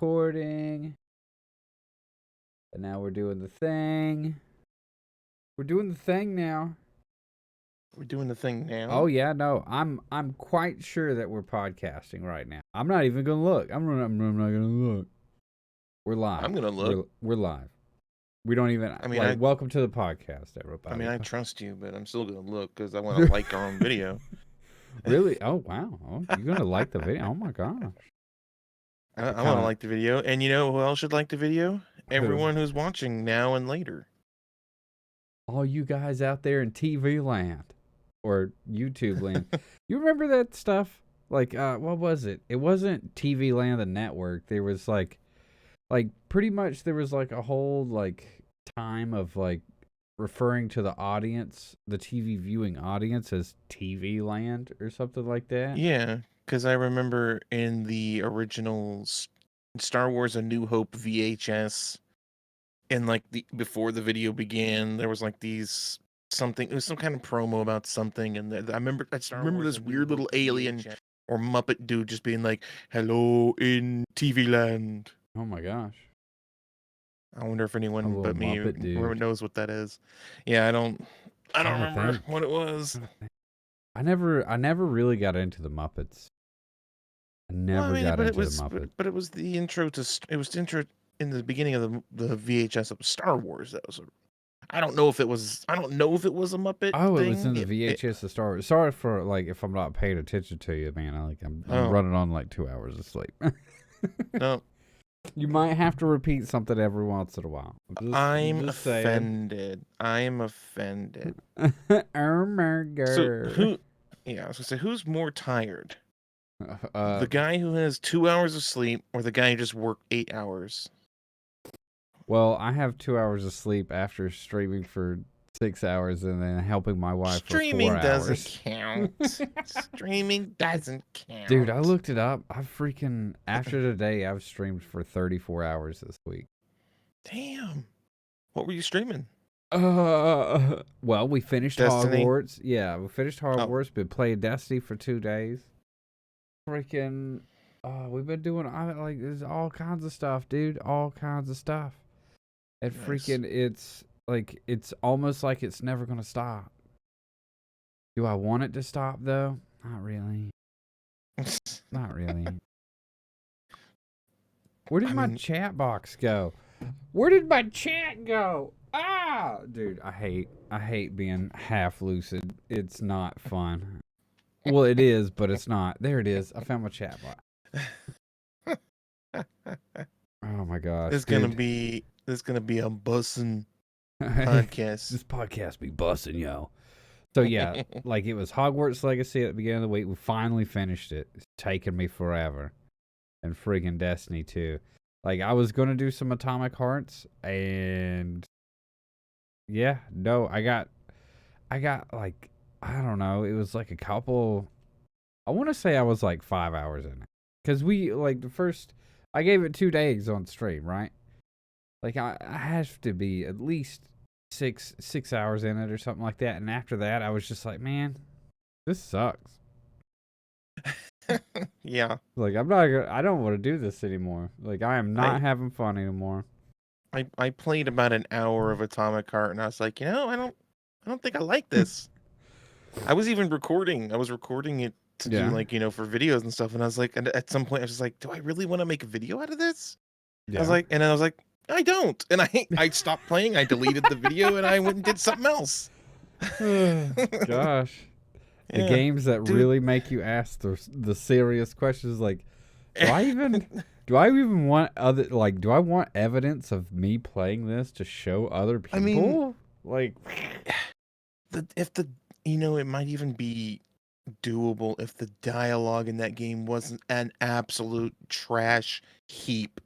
recording. And now we're doing the thing. We're doing the thing now. We're doing the thing now. Oh yeah, no, I'm quite sure that we're podcasting right now. I'm not even gonna look. I'm not gonna look. We're live. I'm gonna look. We're live. We don't even. I mean, welcome to the podcast, everybody. I trust you, but I'm still gonna look because I want to like our own video. Really? Oh wow! Oh, you're gonna like the video? Oh my gosh! I want to like the video, and you know who else should like the video? Everyone who's watching now and later. All you guys out there in TV land or YouTube land. You remember that stuff? Like, what was it? It wasn't TV land, the network. There was like pretty much there was like a whole like time of like referring to the audience, the TV viewing audience, as TV land or something like that. Yeah, because I remember in the original Star Wars: A New Hope VHS, and like before the video began, there was like these something. It was some kind of promo about something, and I remember this weird little alien or Muppet dude just being like, "Hello in TV land." Oh my gosh! I wonder if anyone but me Muppet knows what that is. Yeah, I don't remember what it was. I never really got into the Muppets. I never got into the Muppets. But it was the intro in the beginning of the VHS of Star Wars. That was I don't know if it was a Muppet. Oh, thing. It was in the VHS of Star Wars. Sorry for like if I'm not paying attention to you, man. I'm running on like 2 hours of sleep. No. You might have to repeat something every once in a while. I'm offended. I'm offended. Oh my god. So I was gonna say, who's more tired? The guy who has 2 hours of sleep or the guy who just worked 8 hours? Well, I have 2 hours of sleep after streaming for 6 hours and then helping my wife for 4 hours. Streaming doesn't count. Streaming doesn't count. Dude, I looked it up. After today, I've streamed for 34 hours this week. Damn. What were you streaming? Well, we finished Destiny? Hogwarts. Yeah, we finished Hogwarts. Been playing Destiny for 2 days. Freaking, we've been doing like there's all kinds of stuff, dude. All kinds of stuff. And freaking, it's almost like it's never gonna stop. Do I want it to stop though? Not really. Not really. Where did my chat box go? Where did my chat go? Ah, dude, I hate being half lucid. It's not fun. Well, it is, but it's not. There it is. I found my chat box. Oh my gosh. This is gonna be a bussin' podcast. This podcast be bussin', yo. So yeah, like it was Hogwarts Legacy at the beginning of the week. We finally finished it. It's taken me forever. And friggin' Destiny 2. Like I was gonna do some Atomic Hearts, and yeah, no, I got like, I don't know, it was like a couple, I want to say I was like 5 hours in it. Because I gave it 2 days on stream, right? Like I have to be at least six hours in it or something like that. And after that, I was just like, man, this sucks. Yeah. Like I don't want to do this anymore. Like I am not having fun anymore. I played about an hour of Atomic Heart and I was like, I don't think I like this. I was even recording. I was recording it to do like, for videos and stuff. And I was like, and at some point I was just like, do I really want to make a video out of this? Yeah. I was like, I don't. And I stopped playing. I deleted the video and I went and did something else. Gosh. The games that really make you ask the serious questions, like, do I even want do I want evidence of me playing this to show other people? I mean, like, it might even be doable if the dialogue in that game wasn't an absolute trash heap.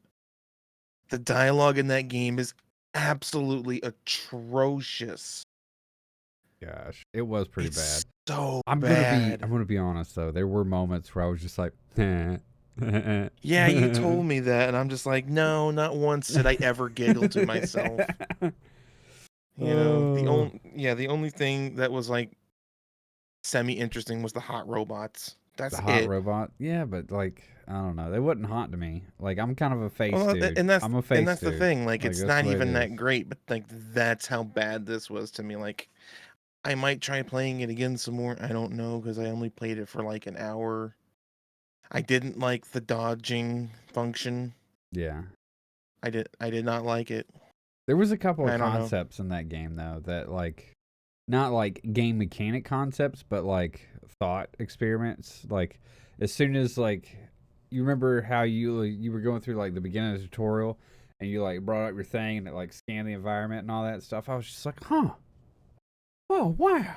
The dialogue in that game is absolutely atrocious. Gosh, it was pretty bad. So I'm gonna be honest though. There were moments where I was just like, yeah, you told me that, and I'm just like, no, not once did I ever giggle to myself. The only thing that was like semi-interesting was the hot robots. That's the hot robot. Yeah, but like, I don't know. They wouldn't haunt to me. Like, I'm kind of a face Well, dude. and that's I'm a face the dude. thing. Like, Like, it's that's the not way it even is. that great, but like that's how bad this was to me. Like, I might try playing it again some more. I don't know because I only played it for like an hour. I didn't like the dodging function. Yeah. I did not like it. There was a couple of I don't know. concepts in that game though that like not like game mechanic concepts, but like thought experiments. Like as soon as like you remember how you were going through like the beginning of the tutorial and you like brought up your thing and it like scanned the environment and all that stuff. I was just like, huh. Oh wow.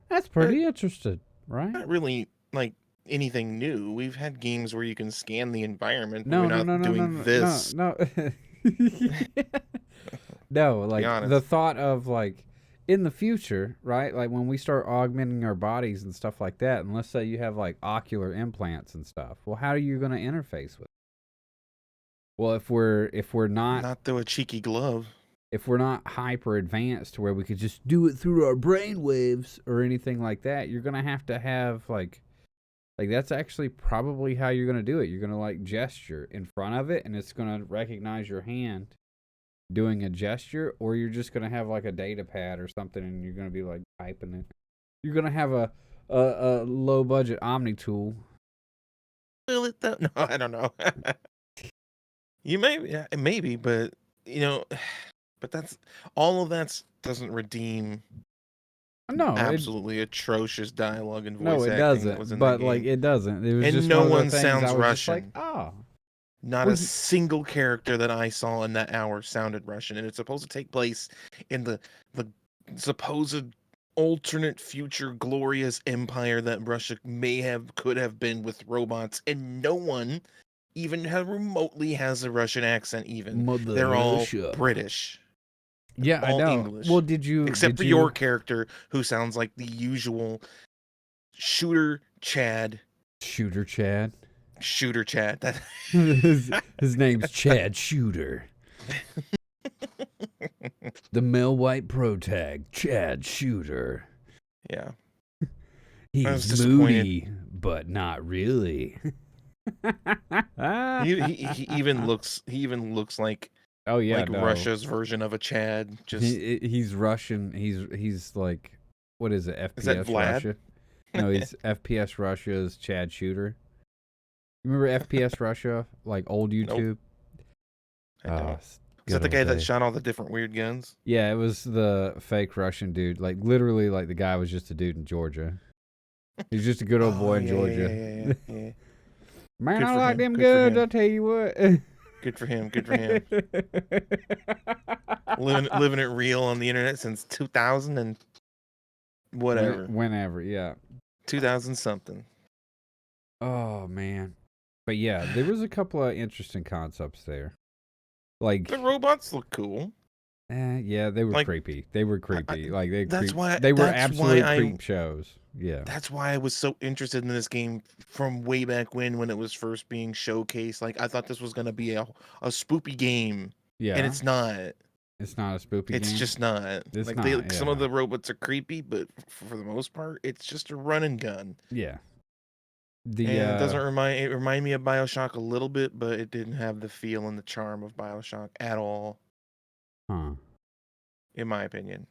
That's But pretty interesting, right? not really like anything new. We've had games where you can scan the environment, but we're No, no, not no, no, no, doing no, this. no. No, To be like the honest. thought of like in the future, right? Like when we start augmenting our bodies and stuff like that, and let's say you have like ocular implants and stuff. Well, how are you going to interface with it? Well, if we're not Not through a cheeky glove. if we're not hyper advanced to where we could just do it through our brain waves or anything like that, you're going to have like that's actually probably how you're going to do it. You're going to like gesture in front of it and it's going to recognize your hand doing a gesture, or you're just going to have like a data pad or something and you're going to be like typing it. You're going to have a low budget Omni tool. Will it though? No, I don't know. You may, yeah, maybe, but you know, but that's all of that doesn't redeem No, absolutely atrocious dialogue and no, voice it acting that was doesn't. in that But like game. it doesn't. It was And just no one of the one things I sounds was just like, Russian. oh, Not well, a single character that I saw in that hour sounded Russian, and it's supposed to take place in the supposed alternate future glorious empire that Russia could have been with robots, and no one even remotely has a Russian accent. Even Mother they're all Russia. British, Yeah, I all know. Well, English, did you except did for your you character who sounds like the usual shooter Chad. Shooter Chad? Shooter Chad. That his name's Chad Shooter. The male white pro tag, Chad Shooter. yeah. I was He's disappointed. moody, but not really. He even looks Oh yeah, like no. Russia's version of a Chad. Just He's Russian. He's like, what is it? is that FPS Vlad? Russia? No, he's FPS Russia's Chad Shooter. You remember FPS Russia, like old Nope, YouTube? I Oh, don't. Is good that the old guy that days. shot all the different weird guns? Yeah, it was the fake Russian dude. Like literally, like the guy was just a dude in Georgia. He's just a good old Oh boy in yeah, yeah, Georgia. yeah, yeah, yeah. Man, Good I for like him. them Good for guns. I him. tell you what. Good for him. Good for him. Living it real on the internet since 2000 and whatever, Whenever, yeah. 2000 something. Oh man, but yeah, there was a couple of interesting concepts there. Like, The robots look cool. yeah, they were Like creepy. They were creepy. Like They were that's why absolute I creep shows. Yeah, that's why I was so interested in this game from way back when it was first being showcased. Like I thought this was gonna be a spoopy game, and yeah. it's not. It's not a spoopy It's game. just not. It's Like they not. some of Yeah, the robots are creepy, but for the most part, it's just a run and gun. yeah. The And it doesn't remind me of BioShock a little bit, but it didn't have the feel and the charm of BioShock at all, huh. in my opinion.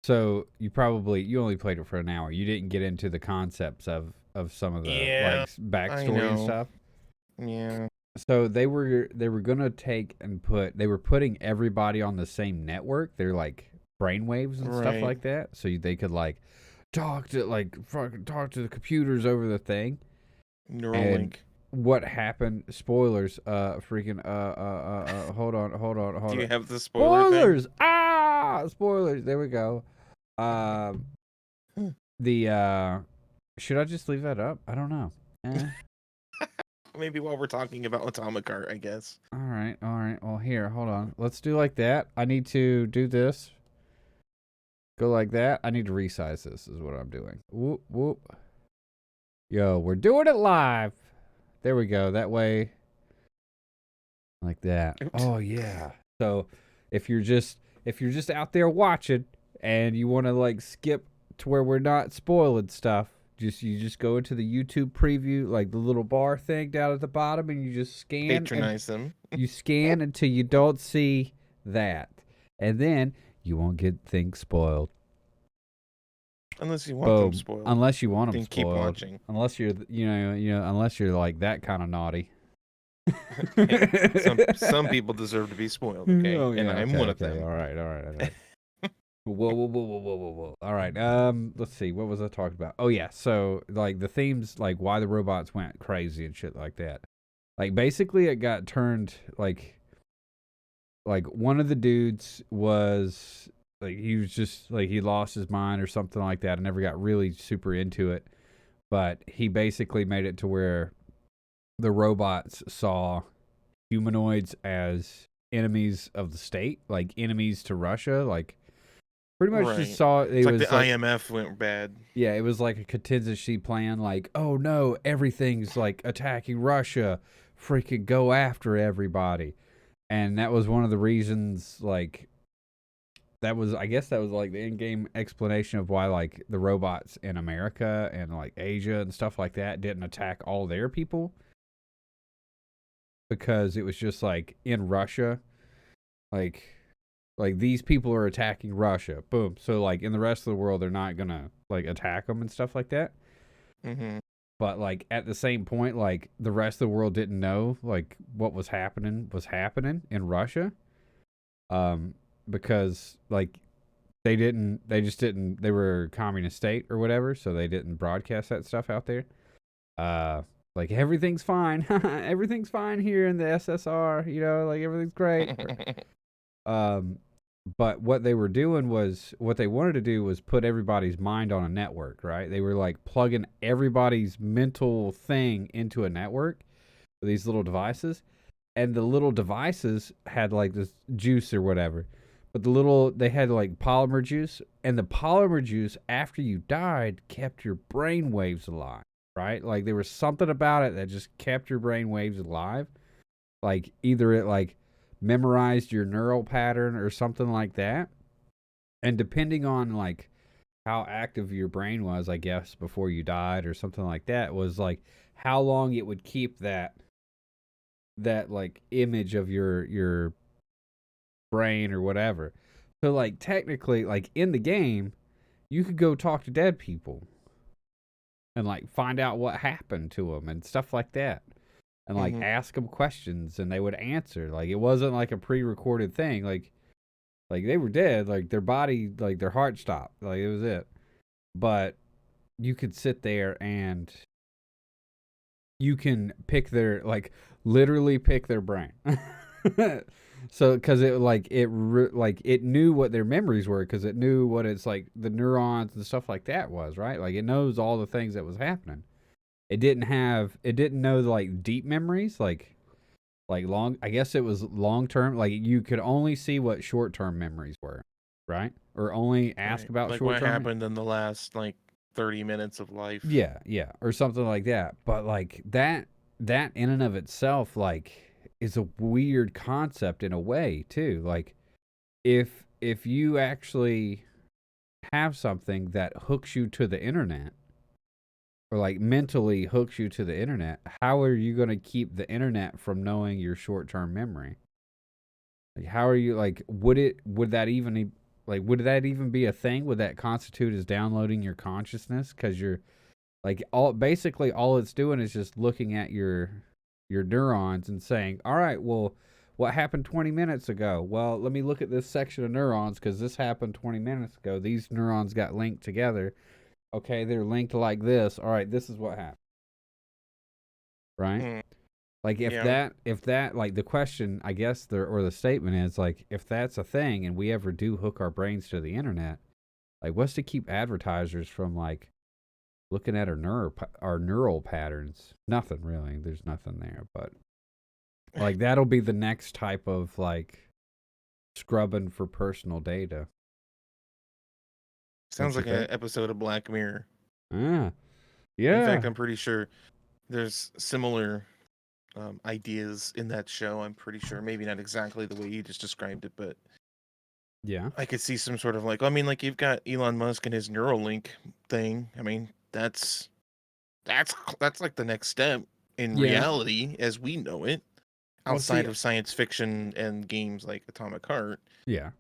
So you only played it for an hour. You didn't get into the concepts of some of the Yeah, like I backstory and know. stuff. Yeah. So they were gonna take and they were putting everybody on the same network. They're like brainwaves and stuff Right. like that. So they could like talk to the computers over the thing. And Neuralink. what happened? Spoilers. Hold Do you on. have the spoiler thing? Spoilers. Spoilers. There we go. Um, the should I just leave that up? I don't know. Maybe while we're talking about Atomic Heart, I guess. All right. Well, here, hold on. Let's do like that. I need to do this. Go like that. I need to resize this. Is what I'm doing. Whoop whoop. Yo, we're doing it live. There we go. That way, like that. Oops. Oh yeah. So if you're just out there watching and you want to like skip to where we're not spoiling stuff, You just go into the YouTube preview, like the little bar thing down at the bottom, and you just scan and Patronize them. you scan until you don't see that, and then you won't get things spoiled. Unless you want them Boom. spoiled. Unless you want them Then keep spoiled. watching. Unless you're, unless you're like that kind of naughty. Some people deserve to be spoiled, okay? Oh, yeah, and I'm one of okay. them. All right. Whoa. All right. Let's see. What was I talking about? Oh yeah. So like the themes, like why the robots went crazy and shit like that. Like basically, it got turned like one of the dudes was like he was just like he lost his mind or something like that. I never got really super into it, but he basically made it to where the robots saw humanoids as enemies of the state, like enemies to Russia, like pretty much just saw it's like the IMF went bad. Yeah, it was like a contingency plan, like, oh no, everything's like attacking Russia, freaking go after everybody. And that was one of the reasons, like, I guess that was like the in-game explanation of why like the robots in America and like Asia and stuff like that didn't attack all their people, because it was just like in Russia, like these people are attacking Russia, boom. So like in the rest of the world, they're not gonna like attack them and stuff like that. Mm-hmm. But like at the same point, like the rest of the world didn't know like what was happening in Russia, because like they were a communist state or whatever, so they didn't broadcast that stuff out there. Like everything's fine, everything's fine here in the SSR, like everything's great. But what they wanted to do was put everybody's mind on a network, right? They were like plugging everybody's mental thing into a network with these little devices, and the little devices had like this juice or whatever. But they had like polymer juice, and the polymer juice after you died kept your brain waves alive, right? Like there was something about it that just kept your brain waves alive. Like either it like memorized your neural pattern or something like that. And depending on like how active your brain was, I guess, before you died or something like that, was like how long it would keep that like image of your brain or whatever. So like technically, like in the game, you could go talk to dead people and like find out what happened to them and stuff like that, and like ask them questions and they would answer. Like it wasn't like a pre-recorded thing. Like they were dead. Like their body, like their heart stopped. Like it was it. But you could sit there and you can pick their like literally pick their brain. So because it knew what their memories were, because it knew what it's like the neurons and stuff like that was, right? Like it knows all the things that was happening. It didn't know like deep memories, like long. I guess it was long term. Like you could only see what short term memories were, right? Or only ask about like short term. What happened in the last like 30 minutes of life? Yeah, or something like that. But like that in and of itself, like, is a weird concept in a way too. Like if you actually have something that hooks you to the internet, or like mentally hooks you to the internet, how are you going to keep the internet from knowing your short-term memory? Like how are you, like, would that even be a thing? Would that constitute as downloading your consciousness? Because you're like basically all it's doing is just looking at your neurons and saying, all right, well, what happened 20 minutes ago? Well, let me look at this section of neurons because this happened 20 minutes ago. These neurons got linked together. Okay, they're linked like this. All right, this is what happened. Right? Like if that like the question, I guess, or the statement is like, if that's a thing and we ever do hook our brains to the internet, like what's to keep advertisers from like looking at our neural patterns? Nothing really. There's nothing there, but like that'll be the next type of like scrubbing for personal data. Sounds like an episode of Black Mirror. Yeah. In fact, I'm pretty sure there's similar ideas in that show. I'm pretty sure, maybe not exactly the way you just described it, but yeah, I could see some sort of like, I mean, like you've got Elon Musk and his Neuralink thing. I mean, that's like the next step in Yeah. reality as we know it, Well, see, outside of science fiction and games like Atomic Heart. yeah.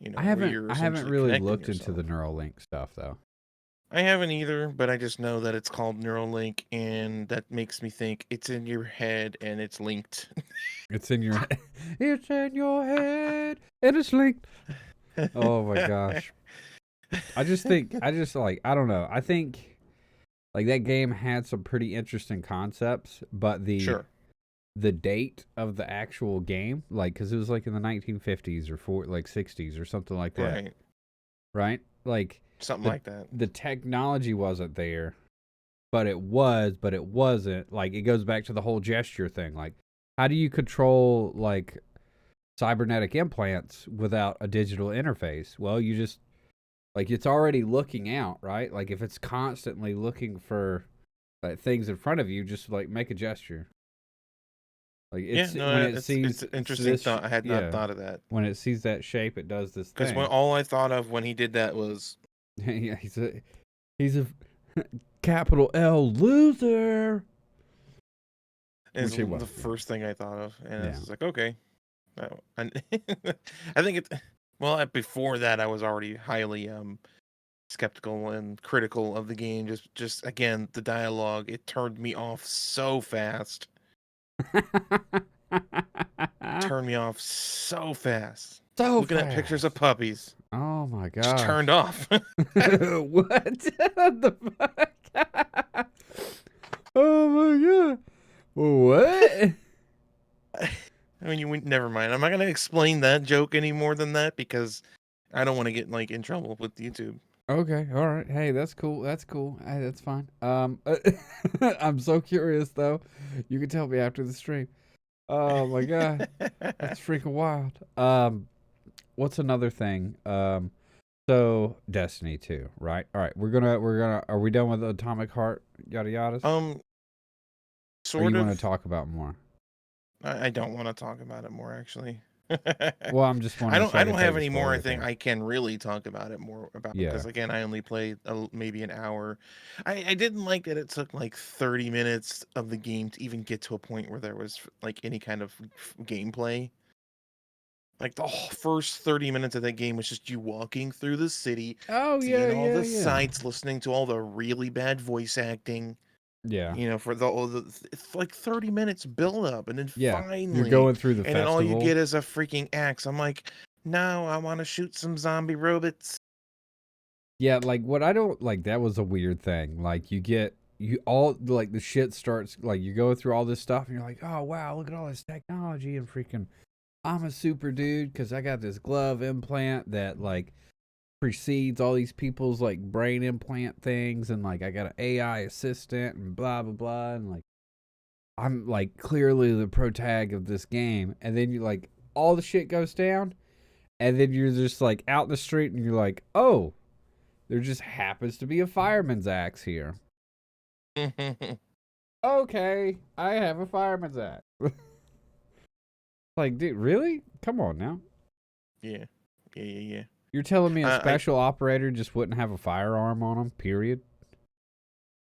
I Where haven't you're I haven't essentially really connecting looked into the yourself. Neuralink stuff though. I haven't either, but I just know that it's called Neuralink, and that makes me think it's in your head and it's linked. It's in your it's in your head and it's linked. Oh my gosh. I just like I don't know. I think like that game had some pretty interesting concepts, but Sure. the date of the actual game, like cuz it was like in the 1950s or like 60s or something like that, Right. right? Like Something the like that. the technology wasn't there, but it wasn't. Like it goes back to the whole gesture thing. Like how do you control like cybernetic implants without a digital interface? Well, you just like it's already looking out, right? Like if it's constantly looking for like things in front of you, just like make a gesture. Like Yeah, it's when no, it it's sees an interesting this, thought. I had not yeah, thought of that. when it sees that shape, it does this Because when thing. all I thought of when he did that was, Yeah, he's a capital L loser, is which he the was. Yeah, first thing I thought of, and I yeah. was just like, okay. No, I think it. Well, before that, I was already highly skeptical and critical of the game. Just again, the dialogue, it turned me off so fast. Turned me off so fast. So Looking at pictures of fast. puppies, Oh my just gosh. turned off. What the fuck? Oh my god. What? I mean, never mind. I'm not gonna explain that joke any more than that because I don't want to get like in trouble with YouTube. Okay, all right. Hey, that's cool. That's cool. Hey, that's fine. I'm so curious though. You can tell me after the stream. Oh my god, that's freaking wild. What's another thing? So Destiny 2, right? All right, we're gonna. Are we done with Atomic Heart? Yada yadas. um, Or sort you want of. to talk about more? I don't want to talk about it more actually. Well, I'm just I wondering don't so I I can don't tell you have the any more. I spoiler think thing. I can really talk about it more about Yeah. because again, I only played maybe an hour. I didn't like that it took like 30 minutes of the game to even get to a point where there was like any kind of gameplay. Like the whole first 30 minutes of that game was just you walking through the city, Oh seeing yeah, all yeah, the yeah. sights, listening to all the really bad voice acting. Yeah. For it's like 30 minutes build up, and then Yeah. You're finally, going through the and then all you festival. get is a freaking axe. I'm like, no, I want to shoot some zombie robots. Yeah, like what I don't like that was a weird thing. Like you all like the shit starts like you go through all this stuff and you're like, "Oh wow, look at all this technology and freaking I'm a super dude cuz I got this glove implant that like precedes all these people's like brain implant things and like I got an AI assistant and blah blah blah and like I'm like clearly the protag of this game." And then you like all the shit goes down and then you're just like out in the street and you're like, "Oh, there just happens to be a fireman's axe here." Okay, I have a fireman's axe. Like, dude, really? Come on now. Yeah, yeah. You're telling me a I special operator just wouldn't have a firearm on him? Period.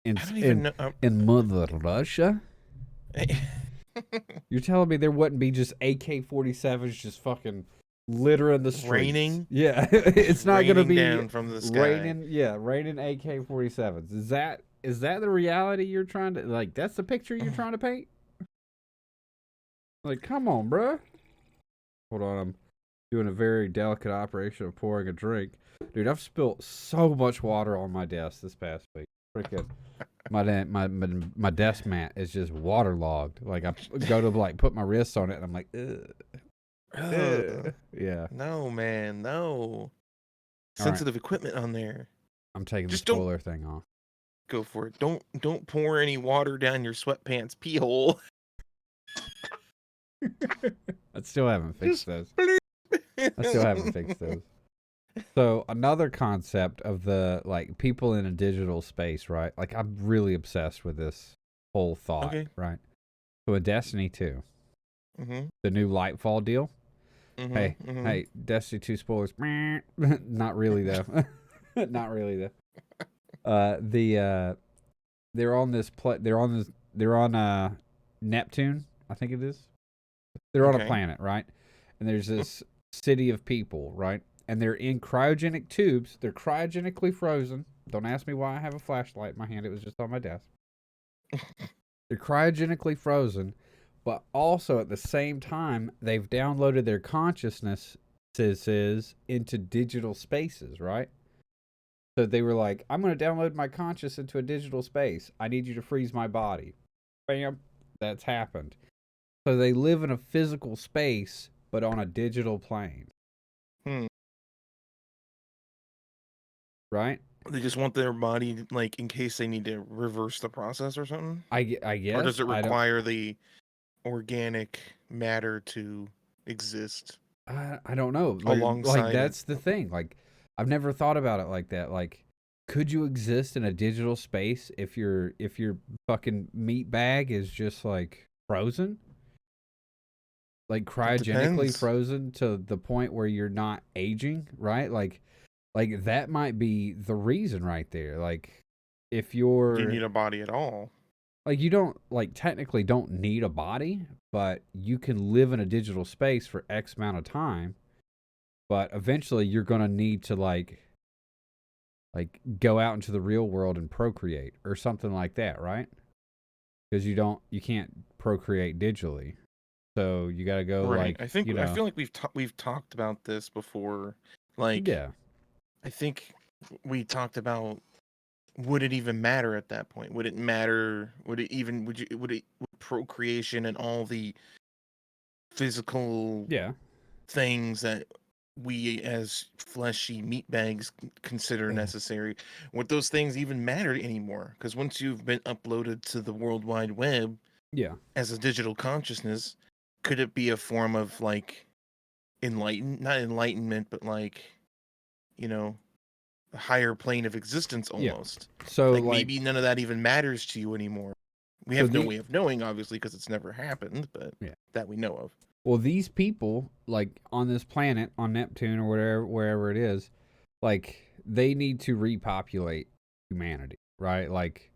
In I don't even in know. in Mother Russia, I- you're telling me there wouldn't be just AK-47s just fucking littering the streets? Raining, Yeah, just it's not gonna raining be down from the sky. raining. Yeah, raining AK-47s. Is that the reality you're trying to like? That's the picture you're trying to paint? Like, come on, bruh. Hold on, I'm doing a very delicate operation of pouring a drink. Dude, I've spilt so much water on my desk this past week. Freaking my desk mat is just waterlogged. Like I go to like put my wrists on it, and I'm like, ugh, Ugh, yeah. no, man, no. All right, Sensitive equipment on there. I'm taking the Just don't spoiler thing off. go for it. Don't pour any water down your sweatpants pee hole. I still haven't fixed Just those. bleep. I still haven't fixed those. So another concept of the like people in a digital space, right? Like I'm really obsessed with this whole thought, Okay. right? So in Destiny 2, Mhm. the new Lightfall deal. Mhm. Hey, Mhm. hey, Destiny 2 spoilers. Not really though. Not really though. The they're on this they're on Neptune, I think it is. They're on a Okay. planet, right? And there's this city of people, right? And they're in cryogenic tubes. They're cryogenically frozen. Don't ask me why I have a flashlight in my hand. It was just on my desk. They're cryogenically frozen, but also at the same time, they've downloaded their consciousnesses into digital spaces, right? So they were like, I'm going to download my conscious into a digital space. I need you to freeze my body. Bam. That's happened. So they live in a physical space, but on a digital plane. Hmm. Right? They just want their body, like, in case they need to reverse the process or something? I Or does guess. it I don't. require the organic matter to exist I don't know. Like alongside it? that's the thing. Like I've never thought about it like that. Like, could you exist in a digital space if your fucking meat bag is just like frozen? Like It cryogenically depends. frozen to the point where you're not aging, right? Like that might be the reason right there. Like if Do you you're need a body at all? like you don't like technically don't need a body, but you can live in a digital space for X amount of time, but eventually you're going to need to like go out into the real world and procreate or something like that, right? Because you can't procreate digitally. So you got to go Right. like, I feel like we've talked about this before. Like, yeah. I think we talked about, would it even matter at that point? Would it matter? Would procreation and all the physical Yeah. things that we as fleshy meat bags consider necessary, would those things even matter anymore? Because once you've been uploaded to the World Wide Web Yeah. as a digital consciousness, could it be a form of, like, not enlightenment, but, like, you know, a higher plane of existence Yeah. almost? So Like, like maybe none of that even matters to you anymore. We so have no the way of knowing, obviously, because it's never happened, but yeah. that we know of. Well, these people like on this planet on Neptune or wherever it is, like they need to repopulate humanity, right? Like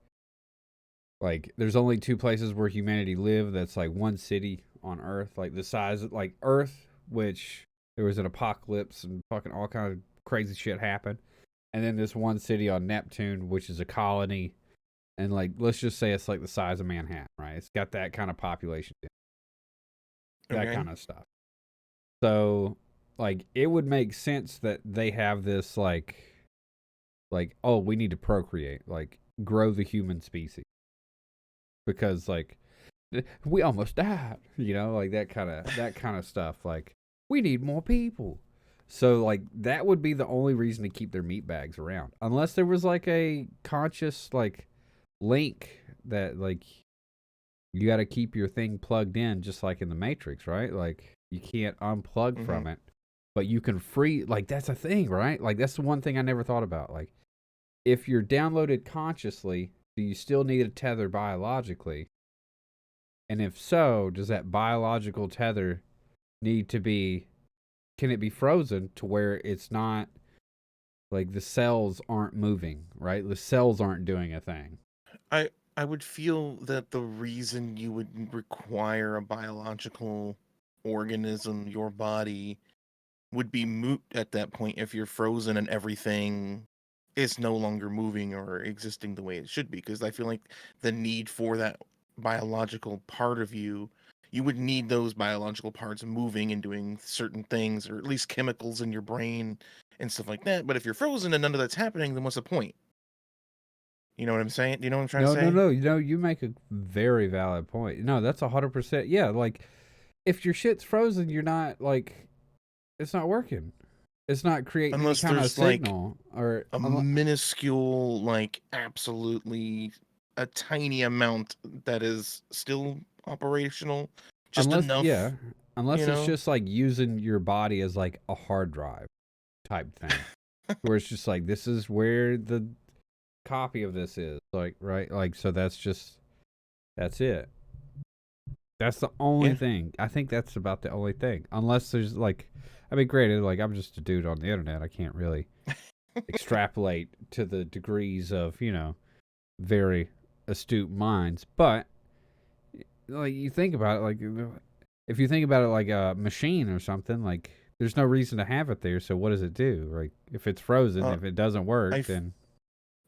there's only two places where humanity live. That's like one city on Earth, like the size of like Earth, which there was an apocalypse and fucking all kind of crazy shit happened. And then this one city on Neptune, which is a colony, and like let's just say it's like the size of Manhattan, right? It's got that kind of population, that Okay. kind of stuff. So like it would make sense that they have this like oh we need to procreate, like grow the human species because like we almost died, like that kind of stuff. Like we need more people. So like that would be the only reason to keep their meat bags around, unless there was like a conscious like link that like you got to keep your thing plugged in, just like in the Matrix, right? Like you can't unplug Mm-hmm. from it, but you can free. Like that's a thing, right? Like that's the one thing I never thought about. Like if you're downloaded consciously, do you still need a tether biologically? And if so, does that biological tether need to be, can it be frozen to where it's not like the cells aren't moving, right? The cells aren't doing a thing. I I would feel that the reason you would require a biological organism, your body, would be moot at that point if you're frozen and everything is no longer moving or existing the way it should be. Because I feel like the need for that biological part of you, you would need those biological parts moving and doing certain things, or at least chemicals in your brain and stuff like that. But if you're frozen and none of that's happening, then what's the point? You know what I'm saying? Do you know what I'm trying to No, no, say? no. You make a very valid point. No, that's 100%. Yeah, like if your shit's frozen, you're not like it's not working. It's not creating any Unless kind of there's, like, signal or a minuscule, like, absolutely a tiny amount that is still operational, just unless yeah, enough, you unless it's know? just like using your body as like a hard drive type thing, where it's just like this is where the copy of this is, like right, like so that's it. That's the only Yeah. thing. I think that's about the only thing. Unless there's like, I mean, granted, like I'm just a dude on the internet. I can't really. extrapolate to the degrees of, very astute minds. But like you think about it, like if you think about it like a machine or something, like there's no reason to have it there. So what does it do? Like if it's frozen, Uh, if it doesn't work, I then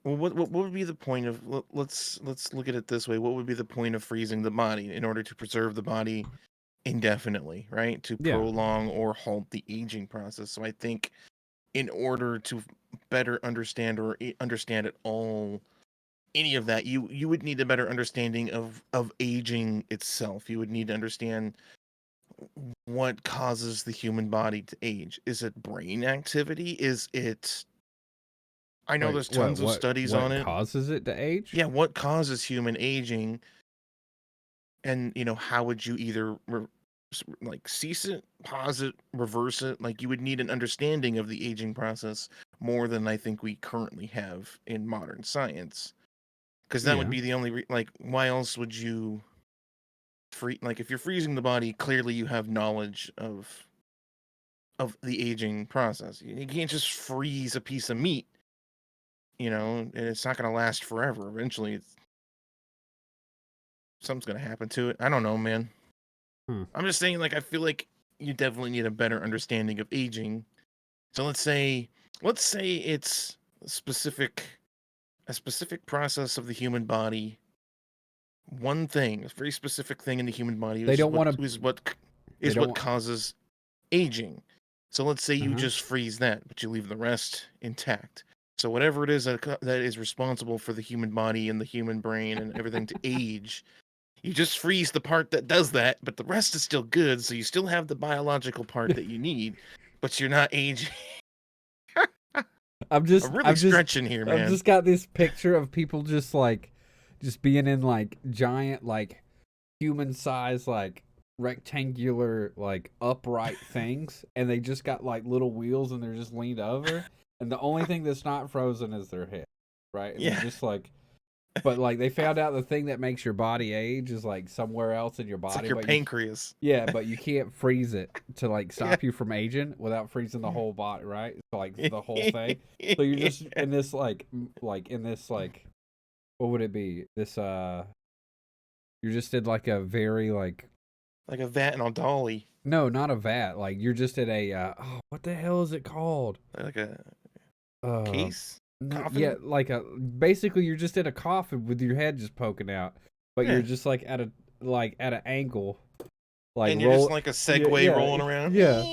Well, what would be the point of let's look at it this way. What would be the point of freezing the body in order to preserve the body indefinitely, right? To yeah, prolong or halt the aging process. So I think in order to better understand or understand at all any of that, you would need a better understanding of aging itself. You would need to understand what causes the human body to age. Is it brain activity? Is it I know like there's tons of what studies on what it. causes it to age? Yeah, what causes human aging, and how would you either like cease it, pause it, reverse it? Like you would need an understanding of the aging process more than I think we currently have in modern science, because that would Yeah, be the only like why else would you like if you're freezing the body, clearly you have knowledge of the aging process. You can't just freeze a piece of meat, and it's not going to last forever. Eventually something's going to happen to it. I don't know, man. huh. I'm just saying, like, I feel like you definitely need a better understanding of aging. So let's say it's a specific process of the human body. One thing, a very specific thing in the human body They is don't what want to. is what They is don't what want. causes aging. So let's say Uh you huh. just freeze that, but you leave the rest intact. So whatever it is that is responsible for the human body and the human brain and everything to age, you just freeze the part that does that, but the rest is still good, so you still have the biological part that you need, but you're not aging. I'm I'm just, really I'm just, stretching here, I've man. just got this picture of people just being in like giant, like human size, like rectangular, like upright things, and they just got like little wheels, and they're just leaned over, and the only thing that's not frozen is their head, right? And they're Yeah, just like, but like they found out the thing that makes your body age is like somewhere else in your it's like body, your but you pancreas. yeah, but you can't freeze it to like Yeah. stop you from aging without freezing the whole body, right? So like the whole thing. So you're just in this like in this like what would it be? This you're just in like a very like Like a vat and a dolly. no, not a vat. Like you're just at a oh, what the hell is it called? Like a Uh case? no, yeah, Coffin? like a basically you're just in a coffin with your head just poking out, but you're Yeah. just like at an angle, like And you're just roll. like a Yeah, Segway yeah, rolling around. yeah.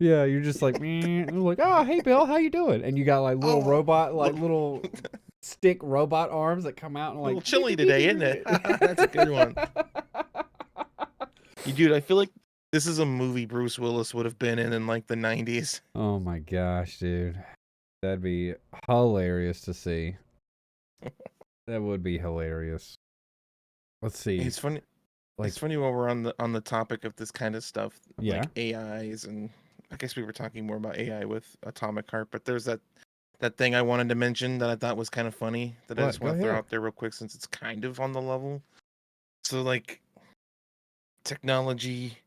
Yeah, you're just like, meh. And they're like, oh, hey, Bill, how you doing? And you got like little Oh, robot, like look, little stick robot arms that come out and a little like, chilly today, isn't it? That's a good one. You dude, I feel like this is a movie Bruce Willis would have been in like the 90s. oh my gosh, dude. That'd be hilarious to see. That would be hilarious. Let's see. It's funny. It's Like, funny while we're on the topic of this kind of stuff, yeah. like AIs, and I guess we were talking more about AI with Atomic Heart, but there's that thing I wanted to mention that I thought was kind of funny that I What? just Go want to throw ahead. out there real quick since it's kind of on the level. So like technology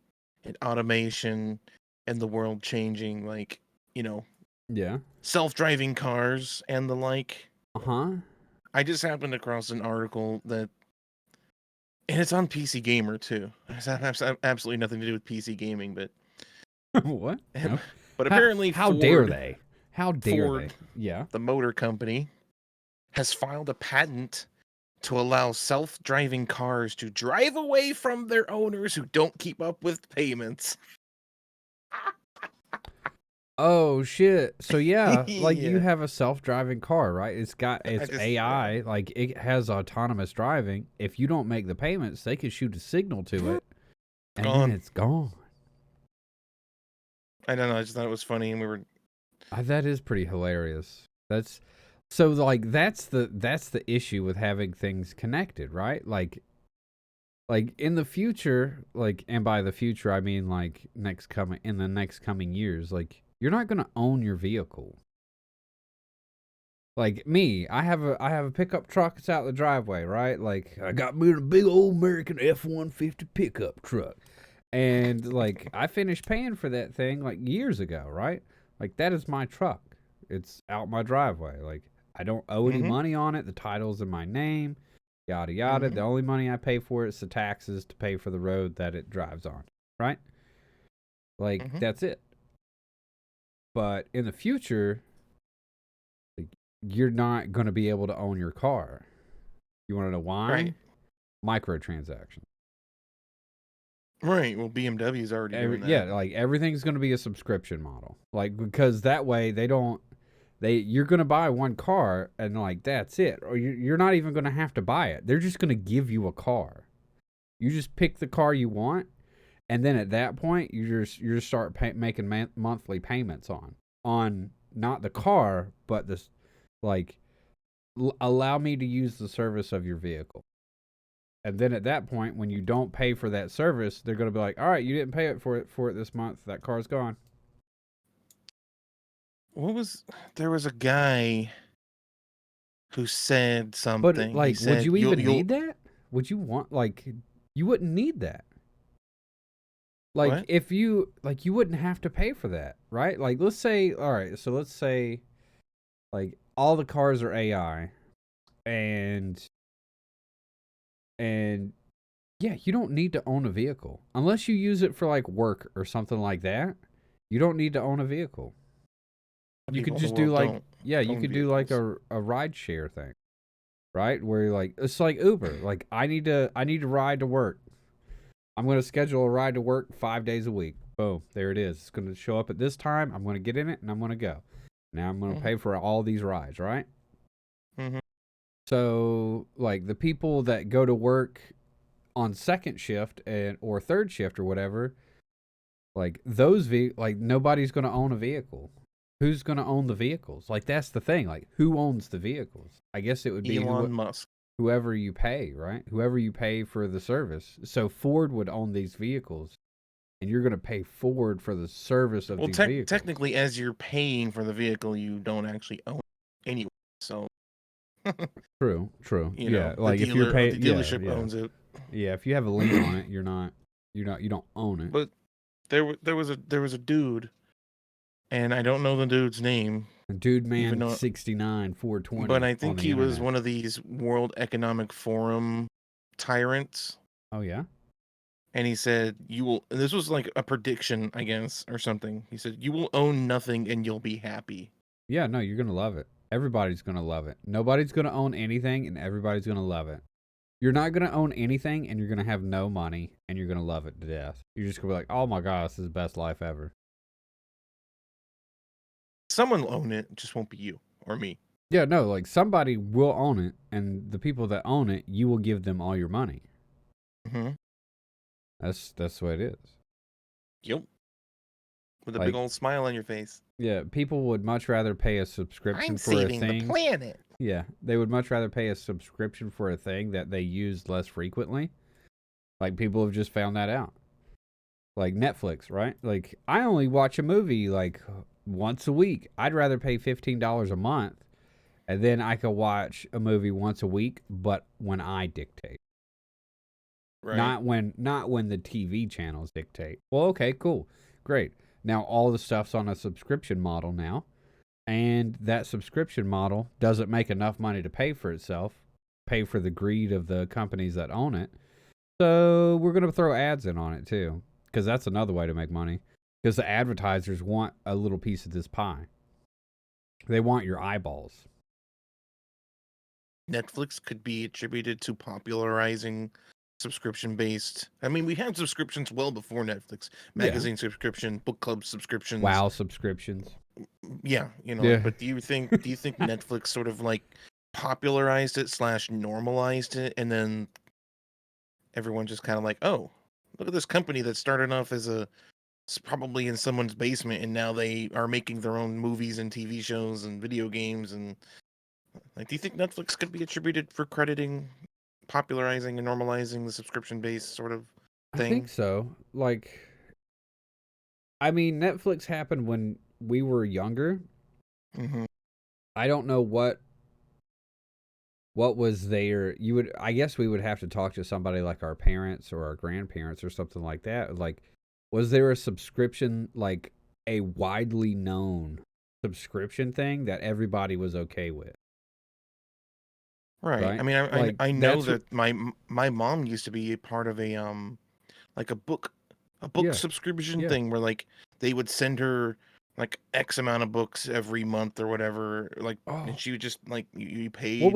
and automation and the world changing, like, Yeah. self-driving cars and the like. Uh huh. I just happened across an article that and it's on PC Gamer too. It has absolutely nothing to do with PC gaming, but What? No. but How, apparently how dare Ford they? How dare they? Ford, Yeah. the motor company, has filed a patent to allow self-driving cars to drive away from their owners who don't keep up with payments. Oh shit. So yeah, like you Yeah, have a self-driving car, right? I It's just AI, like it has autonomous driving. If you don't make the payments, they could shoot a signal to it it's and then gone. it's gone. I don't know. I just thought it was funny, and we were That is pretty hilarious. That's so like that's the issue with having things connected, right? Like in the future, like and by the future I mean like in the next coming years, like you're not going to own your vehicle. Like me, I have a pickup truck. It's out the driveway, right? Like I got me a big old American F-150 pickup truck, and like I finished paying for that thing like years ago, right? Like that is my truck. It's out my driveway. Like, I don't owe any money on it. The title's in my name, yada, yada. The only money I pay for it is the taxes to pay for the road that it drives on, right? Like, that's it. But in the future, like, you're not going to be able to own your car. You want to know why? Right. Microtransactions. Right. Well, BMW's already doing that. Yeah, like everything's going to be a subscription model. Like, because that way you're going to buy one car and like that's it. Or you're not even going to have to buy it. They're just going to give you a car. You just pick the car you want, and then at that point you just start making monthly payments on not the car, but this, like, allow me to use the service of your vehicle. And then at that point, when you don't pay for that service, they're going to be like, all right, you didn't pay for it this month. That car's gone. There was a guy who said something. But, like, would you even need that? Would you want, like, you wouldn't need that. Like, what? if you, like, you wouldn't have to pay for that, right? Like, let's say, all right, so let's say, like, all the cars are AI, and yeah, you don't need to own a vehicle. Unless you use it for, like, work or something like that, you don't need to own a vehicle. You could just do, like, you could do, like, a ride share thing, right? Where you're like, it's like Uber. Like, I need to ride to work. I'm going to schedule a ride to work 5 days a week. Boom, there it is. It's going to show up at this time. I'm going to get in it, and I'm going to go. Now I'm going to pay for all these rides, right? So, like, the people that go to work on second shift or third shift or whatever, like, nobody's going to own a vehicle. Who's going to own the vehicles? Like, that's the thing. Like, who owns the vehicles? I guess it would be Elon Musk. Whoever you pay, right? Whoever you pay for the service. So Ford would own these vehicles, and you're going to pay Ford for the service of these vehicles. Technically, as you're paying for the vehicle, you don't actually own it anyway. So True. You know, like if you're paying, the dealership owns it. Yeah, if you have a lien on it, you don't own it. But there was a dude, and I don't know the dude's name. Dude Man 69 420. But I think he was one of these World Economic Forum tyrants. Oh yeah. And he said, "You will." And this was like a prediction, I guess, or something. He said, "You will own nothing, and you'll be happy." Yeah, no, you're gonna love it. Everybody's gonna love it. Nobody's gonna own anything, and everybody's gonna love it. You're not gonna own anything, and you're gonna have no money, and you're gonna love it to death. You're just gonna be like, "Oh my god, this is the best life ever." Someone will own it, just won't be you or me. Yeah, no, like somebody will own it, and the people that own it, you will give them all your money. That's the way it is. Yep. With a big old smile on your face. Yeah, people would much rather pay a subscription for a thing. I'm saving the planet. Yeah, they would much rather pay a subscription for a thing that they use less frequently. Like, people have just found that out. Like Netflix, right? Like, I only watch a movie like once a week. I'd rather pay $15 a month, and then I could watch a movie once a week, but when I dictate. Right. Not when the TV channels dictate. Well, okay, cool. Great. Now all the stuff's on a subscription model now, and that subscription model doesn't make enough money to pay for itself, pay for the greed of the companies that own it. So we're going to throw ads in on it too, because that's another way to make money, because the advertisers want a little piece of this pie. They want your eyeballs. Netflix could be attributed to popularizing subscription-based. I mean, we had subscriptions well before Netflix. Magazine subscription, book club subscriptions. WoW subscriptions. Yeah, but do you think Netflix sort of like popularized it / normalized it, and then everyone just kind of like, oh, look at this company that started off as probably in someone's basement, and now they are making their own movies and TV shows and video games, and like, do you think Netflix could be attributed for popularizing and normalizing the subscription-based sort of thing? I think so. Like, I mean, Netflix happened when we were younger. I don't know what was there. I guess we would have to talk to somebody like our parents or our grandparents or something like that. Like, was there a subscription, like a widely known subscription thing that everybody was okay with. Right. Right? I mean, Like I know that's what, that my mom used to be a part of a like a book yeah. subscription Yeah. thing where like they would send her like X amount of books every month or whatever, like, and Oh, she would just like you paid. what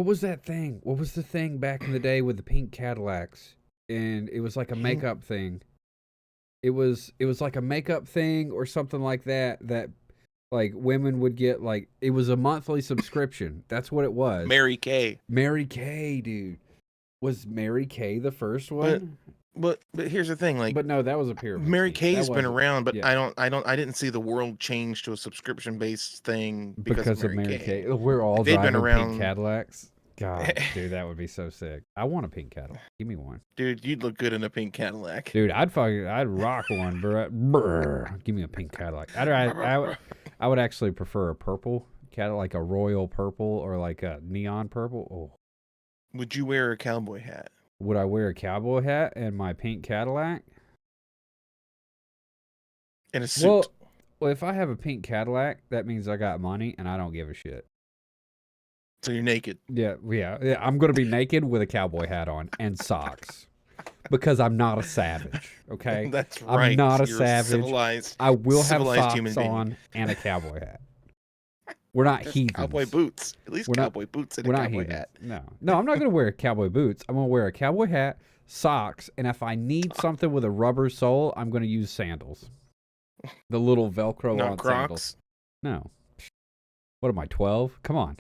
was that thing? What was the thing back in the day with the pink Cadillacs? And it was like a Pink. makeup thing. It was like a makeup thing or something like that like women would get, like it was a monthly subscription. That's what it was. Mary Kay. Mary Kay, dude. Was Mary Kay the first But one? but here's the thing, like But no, that was a pyramid Mary scheme. That Kay's been wasn't. around, but Yeah, I didn't see the world change to a subscription based thing because of because of Mary Mary Kay. Kay. We're all They've been driving pink around. Cadillacs. God, dude, that would be so sick. I want a pink Cadillac. Give me one. Dude, you'd look good in a pink Cadillac. Dude, I'd rock one, bro. Brr. Give me a pink Cadillac. I would actually prefer a purple Cadillac, like a royal purple or like a neon purple. Oh, Would you wear a cowboy hat would I wear a cowboy hat and my pink Cadillac? and a suit? Well, if I have a pink Cadillac, that means I got money and I don't give a shit. So you're naked. Yeah. I'm gonna be naked with a cowboy hat on and socks. Because I'm not a savage, okay? That's right. I'm not a You're savage. civilized. I will have civilized socks human being. on and a cowboy hat. We're not Just heathens. cowboy boots. At least We're not- cowboy boots and We're a not cowboy heathens. hat. No, I'm not going to wear cowboy boots. I'm going to wear a cowboy hat, socks, and if I need something with a rubber sole, I'm going to use sandals. The little Velcro Not on Crocs. sandals. No. What am I, 12? Come on.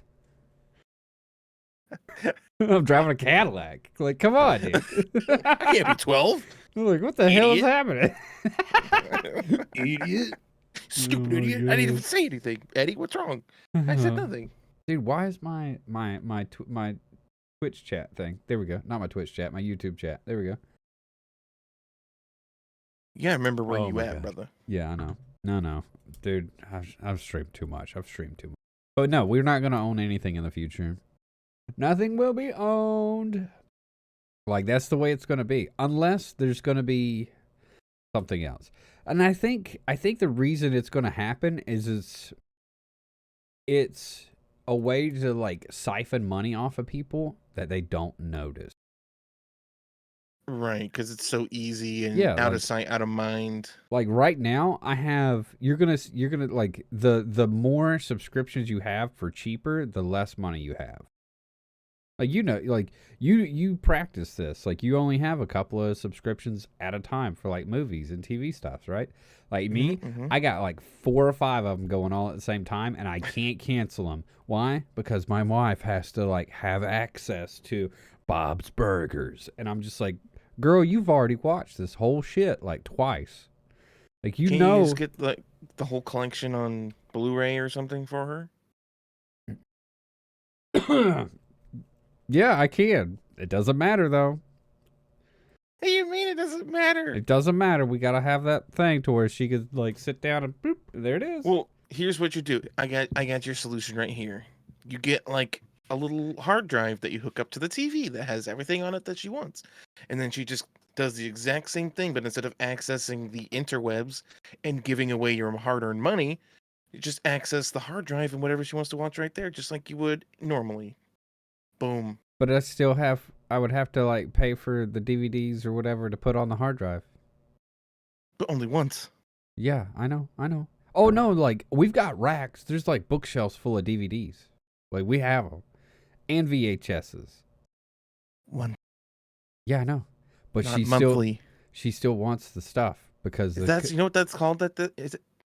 I'm driving a Cadillac. Like, come on, dude. I can't be 12. I'm like, what the hell is Idiot. happening? Idiot. Stupid Oh, idiot. I didn't even God. say anything. Eddie, what's wrong? I said nothing. Dude, why is my Twitch chat thing? There we go. Not my Twitch chat, my YouTube chat. There we go. Yeah, I remember where Oh you my at, God. brother. Yeah, I know. No. Dude, I've streamed too much. But no, we're not going to own anything in the future. Nothing will be owned. Like, that's the way it's going to be. Unless there's going to be something else. And I think the reason it's going to happen is it's a way to, like, siphon money off of people that they don't notice. Right, because it's so easy and Yeah, out like- of sight, out of mind. Like right now, I have you're gonna like the more subscriptions you have for cheaper, the less money you have. Like like you practice this. Like you only have a couple of subscriptions at a time for like movies and TV stuff, right? Like me, Mhm. I got like 4 or 5 of them going all at the same time, and I can't cancel them. Why? Because my wife has to like have access to Bob's Burgers, and I'm just like, girl, you've already watched this whole shit like twice. Like you Can't know, you just get like the whole collection on Blu-ray or something for her? yeah, I can. It doesn't matter though. What do you mean it doesn't matter? It doesn't matter. We gotta have that thing to where she could like sit down and boop. There it is. Well, here's what you do. I got your solution right here. You get like a little hard drive that you hook up to the TV that has everything on it that she wants. And then she just does the exact same thing, but instead of accessing the interwebs and giving away your hard-earned money, you just access the hard drive and whatever she wants to watch right there, just like you would normally. Boom. But I would have to like pay for the DVDs or whatever to put on the hard drive. But only once. Yeah, I know. Oh no, like we've got racks. There's like bookshelves full of DVDs. Like we have them, and VHSs. One. Yeah, I know. But Not monthly. she still wants the stuff because That's you know what that's called?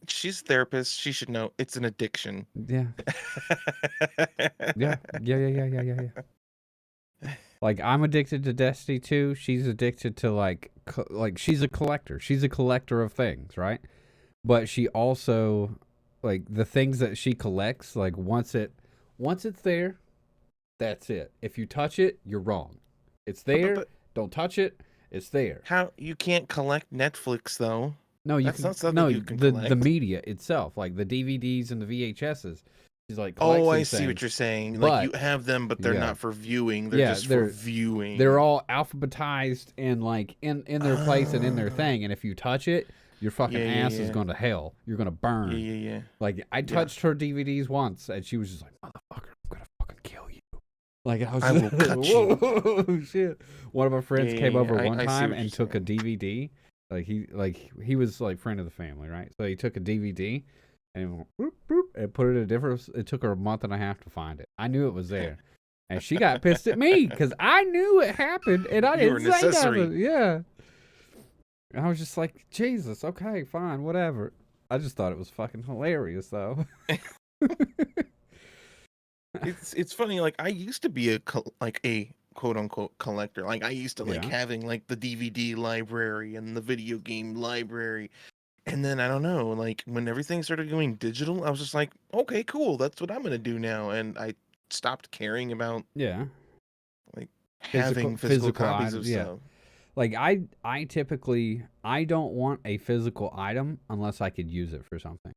She's a therapist. She should know. It's an addiction. yeah. Yeah. Like I'm addicted to Destiny 2. She's addicted to like she's a collector. She's a collector of things, right? But she also like the things that she collects. Like once it's there, that's it. If you touch it, you're wrong. It's there. But Don't touch it. It's there. how you can't collect Netflix though? No, you That's can. not something No, you can the collect. media itself, like the DVDs and the VHSs. She's like, Oh, collects I these see what things. you're saying. But- Like you have them, but they're yeah. not for viewing. They're Yeah, just they're- for viewing. They're all alphabetized and like in their place and in their Ah. thing. And if you touch it, Your fucking ass is going to hell. You're going to burn. Yeah. Like, I touched her DVDs once, and she was just like, motherfucker, I'm going to fucking kill you. Like, I will cut you. Whoa, shit. One of our friends came over one time and took a DVD. Like, he was, like, friend of the family, right? So he took a DVD and went, and put it in a different... It took her a month and a half to find it. I knew it was there. And she got pissed at me because I knew it happened and I didn't say nothing. Yeah. And I was just like, Jesus, okay, fine, whatever. I just thought it was fucking hilarious, though. It's funny. Like, I used to be a quote unquote collector. Like, I used to like having like the DVD library and the video game library. And then I don't know, like when everything started going digital, I was just like, okay, cool, that's what I'm gonna do now. And I stopped caring about like having physical copies of stuff. Like I typically I don't want a physical item unless I could use it for something.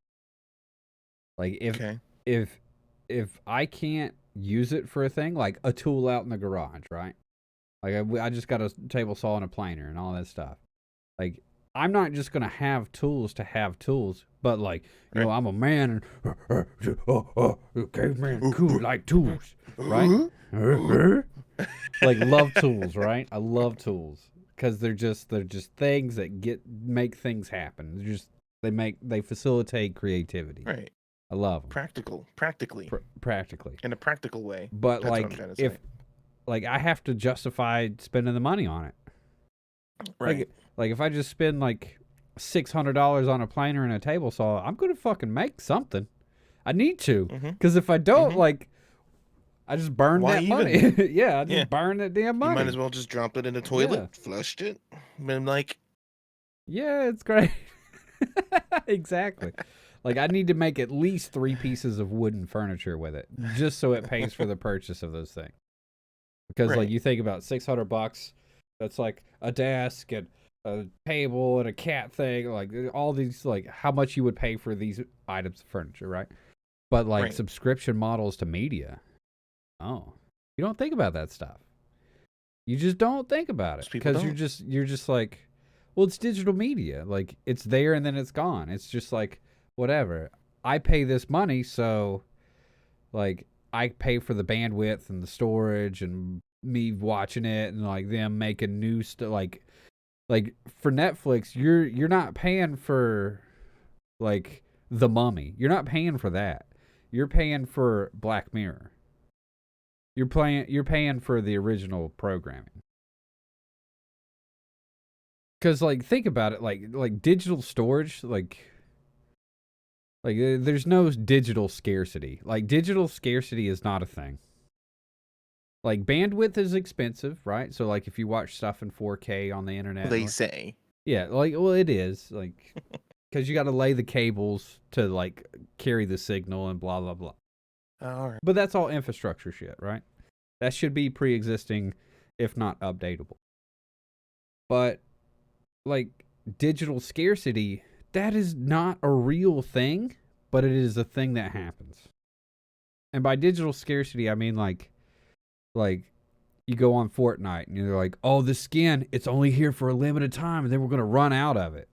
Like if I can't use it for a thing, like a tool out in the garage, right? Like I just got a table saw and a planer and all that stuff. Like I'm not just gonna have tools to have tools, but like you know, I'm a man and caveman cool like tools, right? Like love tools, right? I love tools because they're just things that make things happen. They're just they facilitate creativity. Right. I love them. Practically. Practically. In a practical way. But that's like if like I have to justify spending the money on it. Right. Like if I just spend like $600 on a planer and a table saw, I'm gonna fucking make something. I need to, because if I don't, like, I just burn that money. Yeah, I just burn that damn money. You might as well just drop it in the toilet, flushed it, been like, yeah, it's great. Exactly. Like I need to make at least 3 pieces of wooden furniture with it, just so it pays for the purchase of those things. Because like you think about $600, that's like a desk and a table and a cat thing, like all these, like how much you would pay for these items of furniture, right? But like subscription models to media, you don't think about that stuff. You just don't think about it because you're just like, well, it's digital media, like it's there and then it's gone. It's just like whatever. I pay this money, so like I pay for the bandwidth and the storage and me watching it and like them making new stuff, like for Netflix, you're not paying for like The Mummy. You're not paying for that. You're paying for Black Mirror. You're paying for the original programming. Cuz like think about it, like digital storage, like there's no digital scarcity. Like digital scarcity is not a thing. Like bandwidth is expensive, right? So like if you watch stuff in 4K on the internet, they say, yeah, like well it is like because you got to lay the cables to like carry the signal and blah blah blah. All right. But that's all infrastructure shit, right? That should be pre-existing, if not updatable. But like digital scarcity, that is not a real thing, but it is a thing that happens. And by digital scarcity, I mean like you go on Fortnite and you're like, oh, the skin, it's only here for a limited time and then we're going to run out of it.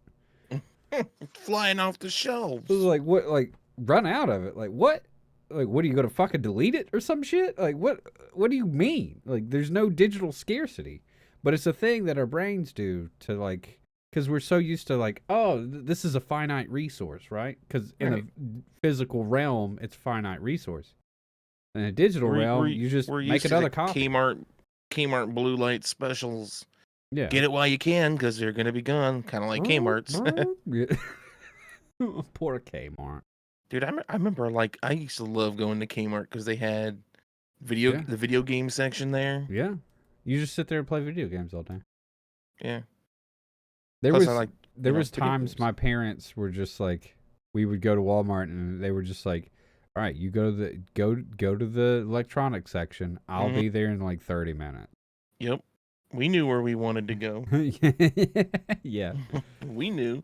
Flying off the shelves. Like, what, like, run out of it? Like, what? Like, what, are you going to fucking delete it or some shit? Like, what do you mean? Like, there's no digital scarcity. But it's a thing that our brains do to, like, because we're so used to, like, oh, this is a finite resource, right? Because in a physical realm, it's a finite resource. In a digital realm, you just make another copy. Kmart blue light specials. Yeah. Get it while you can because they're going to be gone. Kind of like Kmart's. Poor Kmart. Dude, I remember, like, I used to love going to Kmart because they had the video game section there. Yeah. You just sit there and play video games all day. Yeah. There was times my parents were just like, we would go to Walmart and they were just like, all right, you go to the electronics section. I'll be there in like 30 minutes. Yep. We knew where we wanted to go. Yeah. We knew.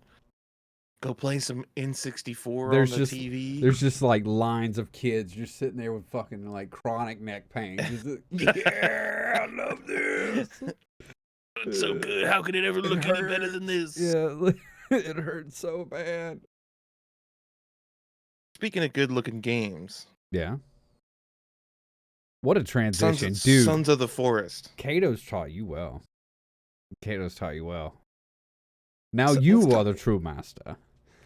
Go play some N64 on the TV. There's just like lines of kids just sitting there with fucking like chronic neck pain. Just, yeah, I love this. It's so good. How could it ever look any better than this? Yeah. It hurts so bad. Speaking of good-looking games, Yeah. What a transition, dude. Sons of the Forest. Kato's taught you well. Now you are the true master.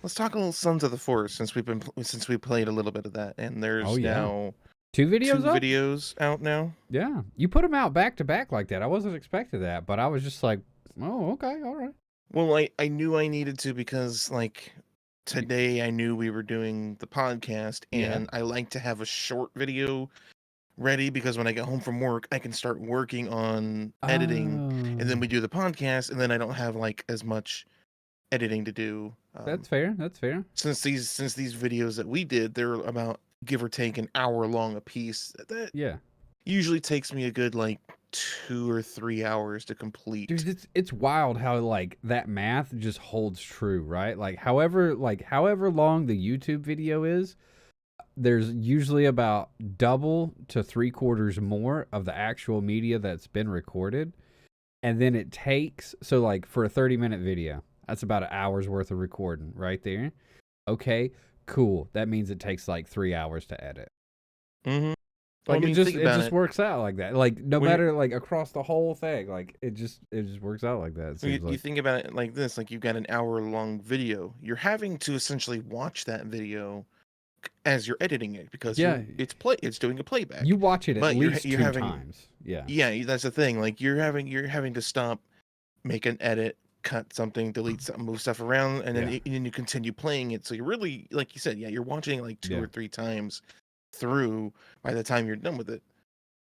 Let's talk a little Sons of the Forest since we played a little bit of that, and there's now two videos out now. Yeah, you put them out back to back like that. I wasn't expecting that, but I was just like, oh, okay, all right. Well, I knew I needed to because like today I knew we were doing the podcast, and I like to have a short video ready because when I get home from work, I can start working on editing, and then we do the podcast, and then I don't have like as much editing to do. That's fair. Since these videos that we did, they're about give or take an hour long a piece. That usually takes me a good like 2 or 3 hours to complete. Dude, it's wild how like that math just holds true, right? Like however long the YouTube video is, there's usually about double to 3/4 more of the actual media that's been recorded. And then it takes, so like for a 30-minute video, that's about an hour's worth of recording right there. Okay, cool. That means it takes like 3 hours to edit. Mm-hmm. Like it just works out like that. Like no matter like across the whole thing, like it just works out like that. You think about it like this, like you've got an hour-long video. You're having to essentially watch that video as you're editing it because it's doing a playback. You watch it at least two times. Yeah, that's the thing. Like you're having to stop, make an edit, cut something, delete something, move stuff around, and then you continue playing it. So you're really, like you said, you're watching it like 2 or 3 times through by the time you're done with it.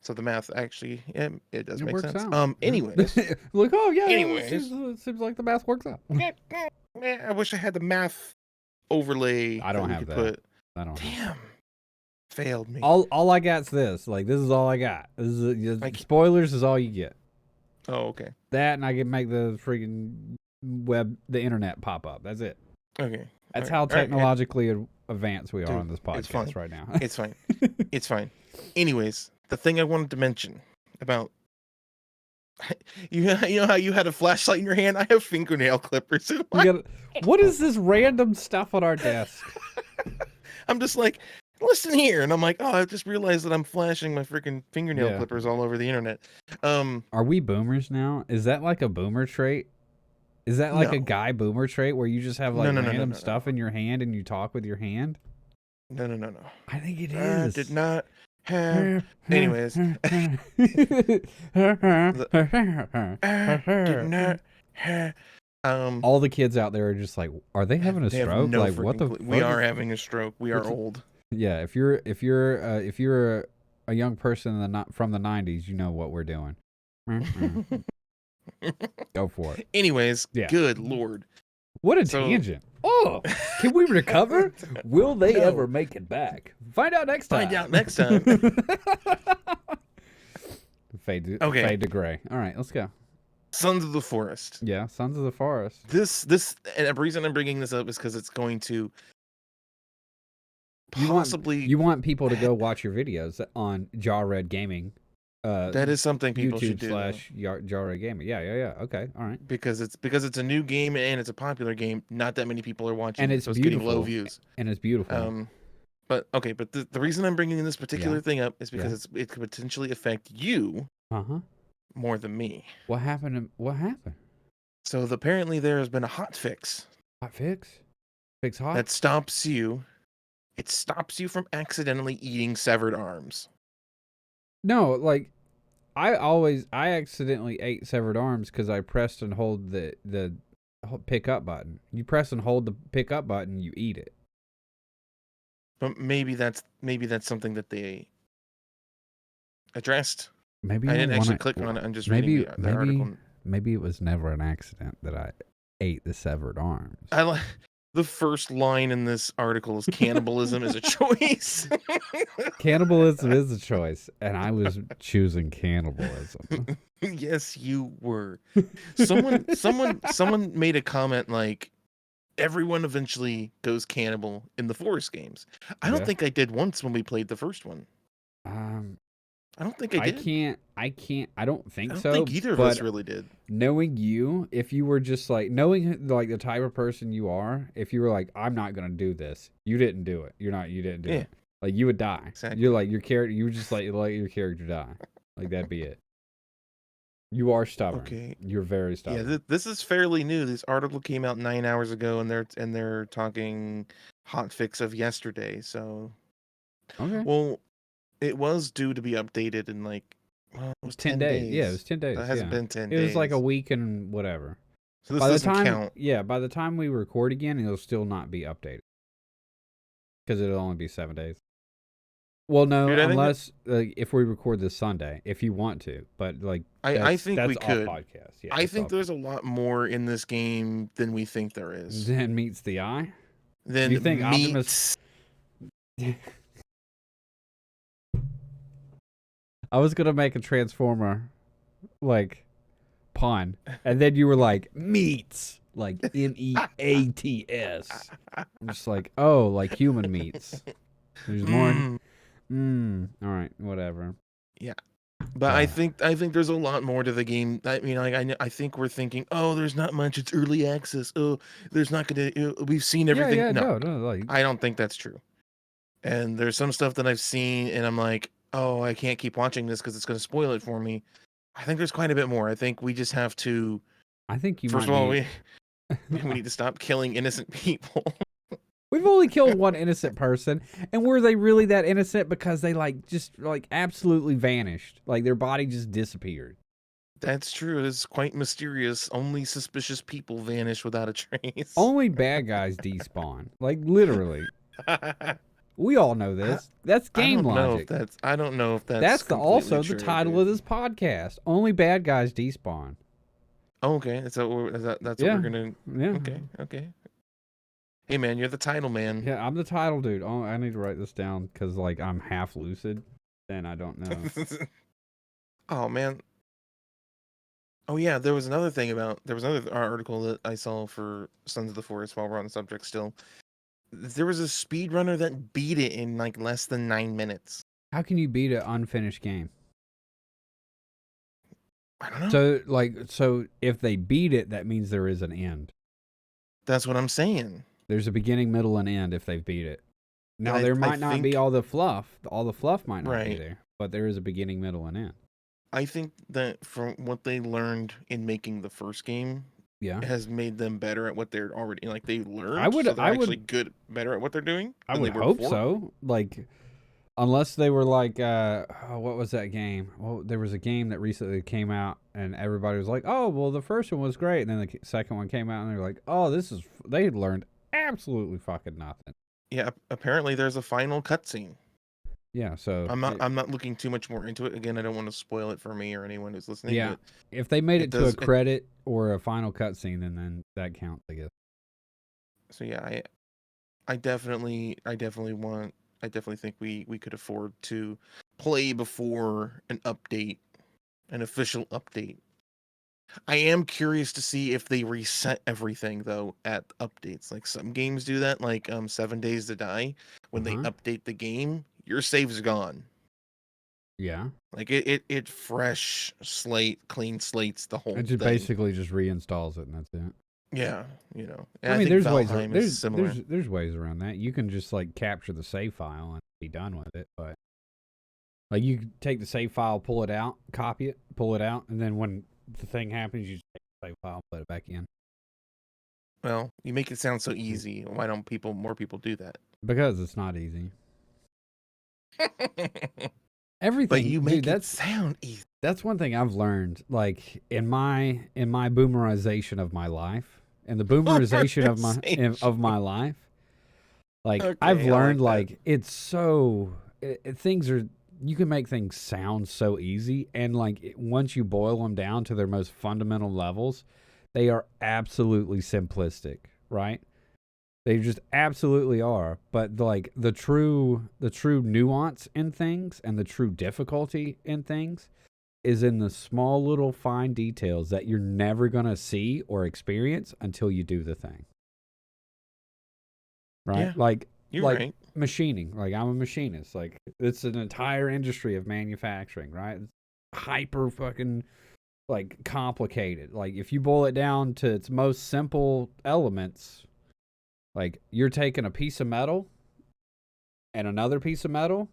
So the math actually, it does make sense. Anyways, like it seems like the math works out. I wish I had the math overlay. I don't have that. Damn. Failed me. All I got's this. Like this is all I got. This is spoilers is all you get. Oh, okay. That and I can make the freaking the internet pop up. That's it. Okay. That's how technologically advanced we are on this podcast right now. It's fine. It's fine. Anyways, the thing I wanted to mention about you know how you had a flashlight in your hand? I have fingernail clippers in my What is this random stuff on our desk? I'm just like, listen here, and I'm like, oh, I just realized that I'm flashing my freaking fingernail clippers all over the internet. Are we boomers now? Is that like a boomer trait? Is that like a guy boomer trait where you just have like random stuff in your hand and you talk with your hand? No. I think it is. Did not have. Anyways, did not have. All the kids out there are just like, are they having a stroke? No, like what the? We are having a stroke. We are old. Yeah, if you're a young person from the 90s, you know what we're doing. Go for it. Anyways, good Lord. What a tangent. Oh, can we recover? Will they ever make it back? Find out next time. Fade to gray. All right, let's go. Sons of the Forest. Yeah, Sons of the Forest. This, and the reason I'm bringing this up is because it's going to possibly... You want people to go watch your videos on Jarred Gaming. That is something people should do. YouTube/Jarred Gaming. Yeah. Okay, all right. Because it's a new game and it's a popular game. Not that many people are watching, and it's so beautiful. It's getting low views. And it's beautiful. But the reason I'm bringing this particular thing up is because it could potentially affect you. More than me. What happened? So apparently there has been a hot fix. Hot fix? Fix hot? That stops you. It stops you from accidentally eating severed arms. No, like I accidentally ate severed arms because I pressed and hold the pick up button. You press and hold the pick up button, you eat it. But maybe that's something that they addressed. Maybe I didn't actually click on it. I'm just reading the article. Maybe it was never an accident that I ate the severed arms. I like the first line in this article is cannibalism is a choice. Cannibalism is a choice, and I was choosing cannibalism. Yes, you were. Someone made a comment like, everyone eventually goes cannibal in the Forest games. I don't think I did once when we played the first one. I don't think I did. I don't I think don't so, think either of us but really did. knowing you, if you were just like, knowing like the type of person you are, if you were like, I'm not going to do this, you didn't do it. You didn't do Yeah, it. Like, you would die. You're exactly. like, your character, you would just like let your character die. Like, that'd be it. You are stubborn. Okay. You're very Yeah, stubborn. this is fairly new. This article came out 9 hours ago, and they're talking hot fix of yesterday. So, Okay. well, it was due to be updated in like, well, it was 10 10 days. Yeah, it days. was 10 So days. it hasn't Yeah. been 10 It was like a days. week and whatever. So this By the doesn't time, count. yeah, by the time we record again, it'll still not be updated because it'll only be 7 days. Well, no, Dude, I think unless if we record this Sunday, if you want to, but like I think we that's off could. podcast. Yeah, I it's think off. there's a lot more in this game than we think there is. Then meets the eye. Do you think Than Optimus? meets. I was gonna make a Transformer like pun, and then you were like meats, like MEATS. I'm just like, oh, like human meats. There's more. All right, whatever. Yeah. But I think there's a lot more to the game. I mean, like I think we're thinking, oh, there's not much. It's early access. Oh, there's not gonna. We've seen Yeah, everything. yeah, No, no, like I don't think that's true. And there's some stuff that I've seen, and I'm like, oh, I can't keep watching this because it's gonna spoil it for me. I think there's quite a bit more. I think we just have to. I think you First might of all, need. we need to stop killing innocent people. We've only killed one innocent person, and were they really that innocent? Because they like just like absolutely vanished, like their body just disappeared. That's true. It's quite mysterious. Only suspicious people vanish without a trace. Only bad guys despawn, like literally. We all know this. That's game logic. I don't know if That's completely also the true, title dude. of this podcast. Only bad guys despawn. Oh, okay. That's what Yeah, we're gonna. yeah, Okay, okay. Hey, man, you're the title man. yeah. I'm the title dude. Oh, I need to write this down because like I'm half lucid, and I don't know. Oh man. Oh yeah, there was another article that I saw for Sons of the Forest while we're on the subject still. There was a speedrunner that beat it in like less than 9 minutes. How can you beat an unfinished game? I don't know. So if they beat it, that means there is an end. That's what I'm saying. There's a beginning, middle, and end if they beat it. Now there I might not be think all the fluff. All the fluff might not be right. there, but there is a beginning, middle, and end. I think that from what they learned in making the first game, Yeah, has made them better at what they're already like. They I learned, would, so they're I actually would, better at what they're doing I than they would were hope before. so. Like, unless they were like, what was that game? Well, there was a game that recently came out, and everybody was like, "Oh, well, the first one was great," and then the second one came out, and they're like, "Oh, they had learned absolutely fucking nothing." Yeah, apparently there's a final cutscene. Yeah, so I'm not looking too much more into it. Again, I don't want to spoil it for me or anyone who's listening. yeah, But if they made it to a does. credit or a final cutscene, then that counts, I guess. So yeah, I definitely think we could afford to play before an update, an official update. I am curious to see if they reset everything though at updates. Like some games do that, like 7 Days to Die. When they update the game, your save's gone. Yeah. Like it fresh slate, clean slates the whole It just thing. basically just reinstalls it and that's it. Yeah, you know. And I mean, think there's Valheim ways. is similar. There's ways around that. You can just like capture the save file and be done with it. But like you take the save file, pull it out, copy it, pull it out, and then when the thing happens, you just take the save file, put it back in. Well, you make it sound so easy. Why don't more people do that? Because it's not easy. Everything, but you make dude, it sound easy. That's one thing I've learned, like in my boomerization of my life, and the boomerization of my life. Like okay, I've learned, like it's so things are. You can make things sound so easy, and like once you boil them down to their most fundamental levels, they are absolutely simplistic, right? They just absolutely are. But like the true nuance in things and the true difficulty in things is in the small little fine details that you're never going to see or experience until you do the thing. Right? Yeah. Like You're like right. machining. Like I'm a machinist. Like it's an entire industry of manufacturing, right? It's hyper fucking like complicated. Like if you boil it down to its most simple elements, like you're taking a piece of metal and another piece of metal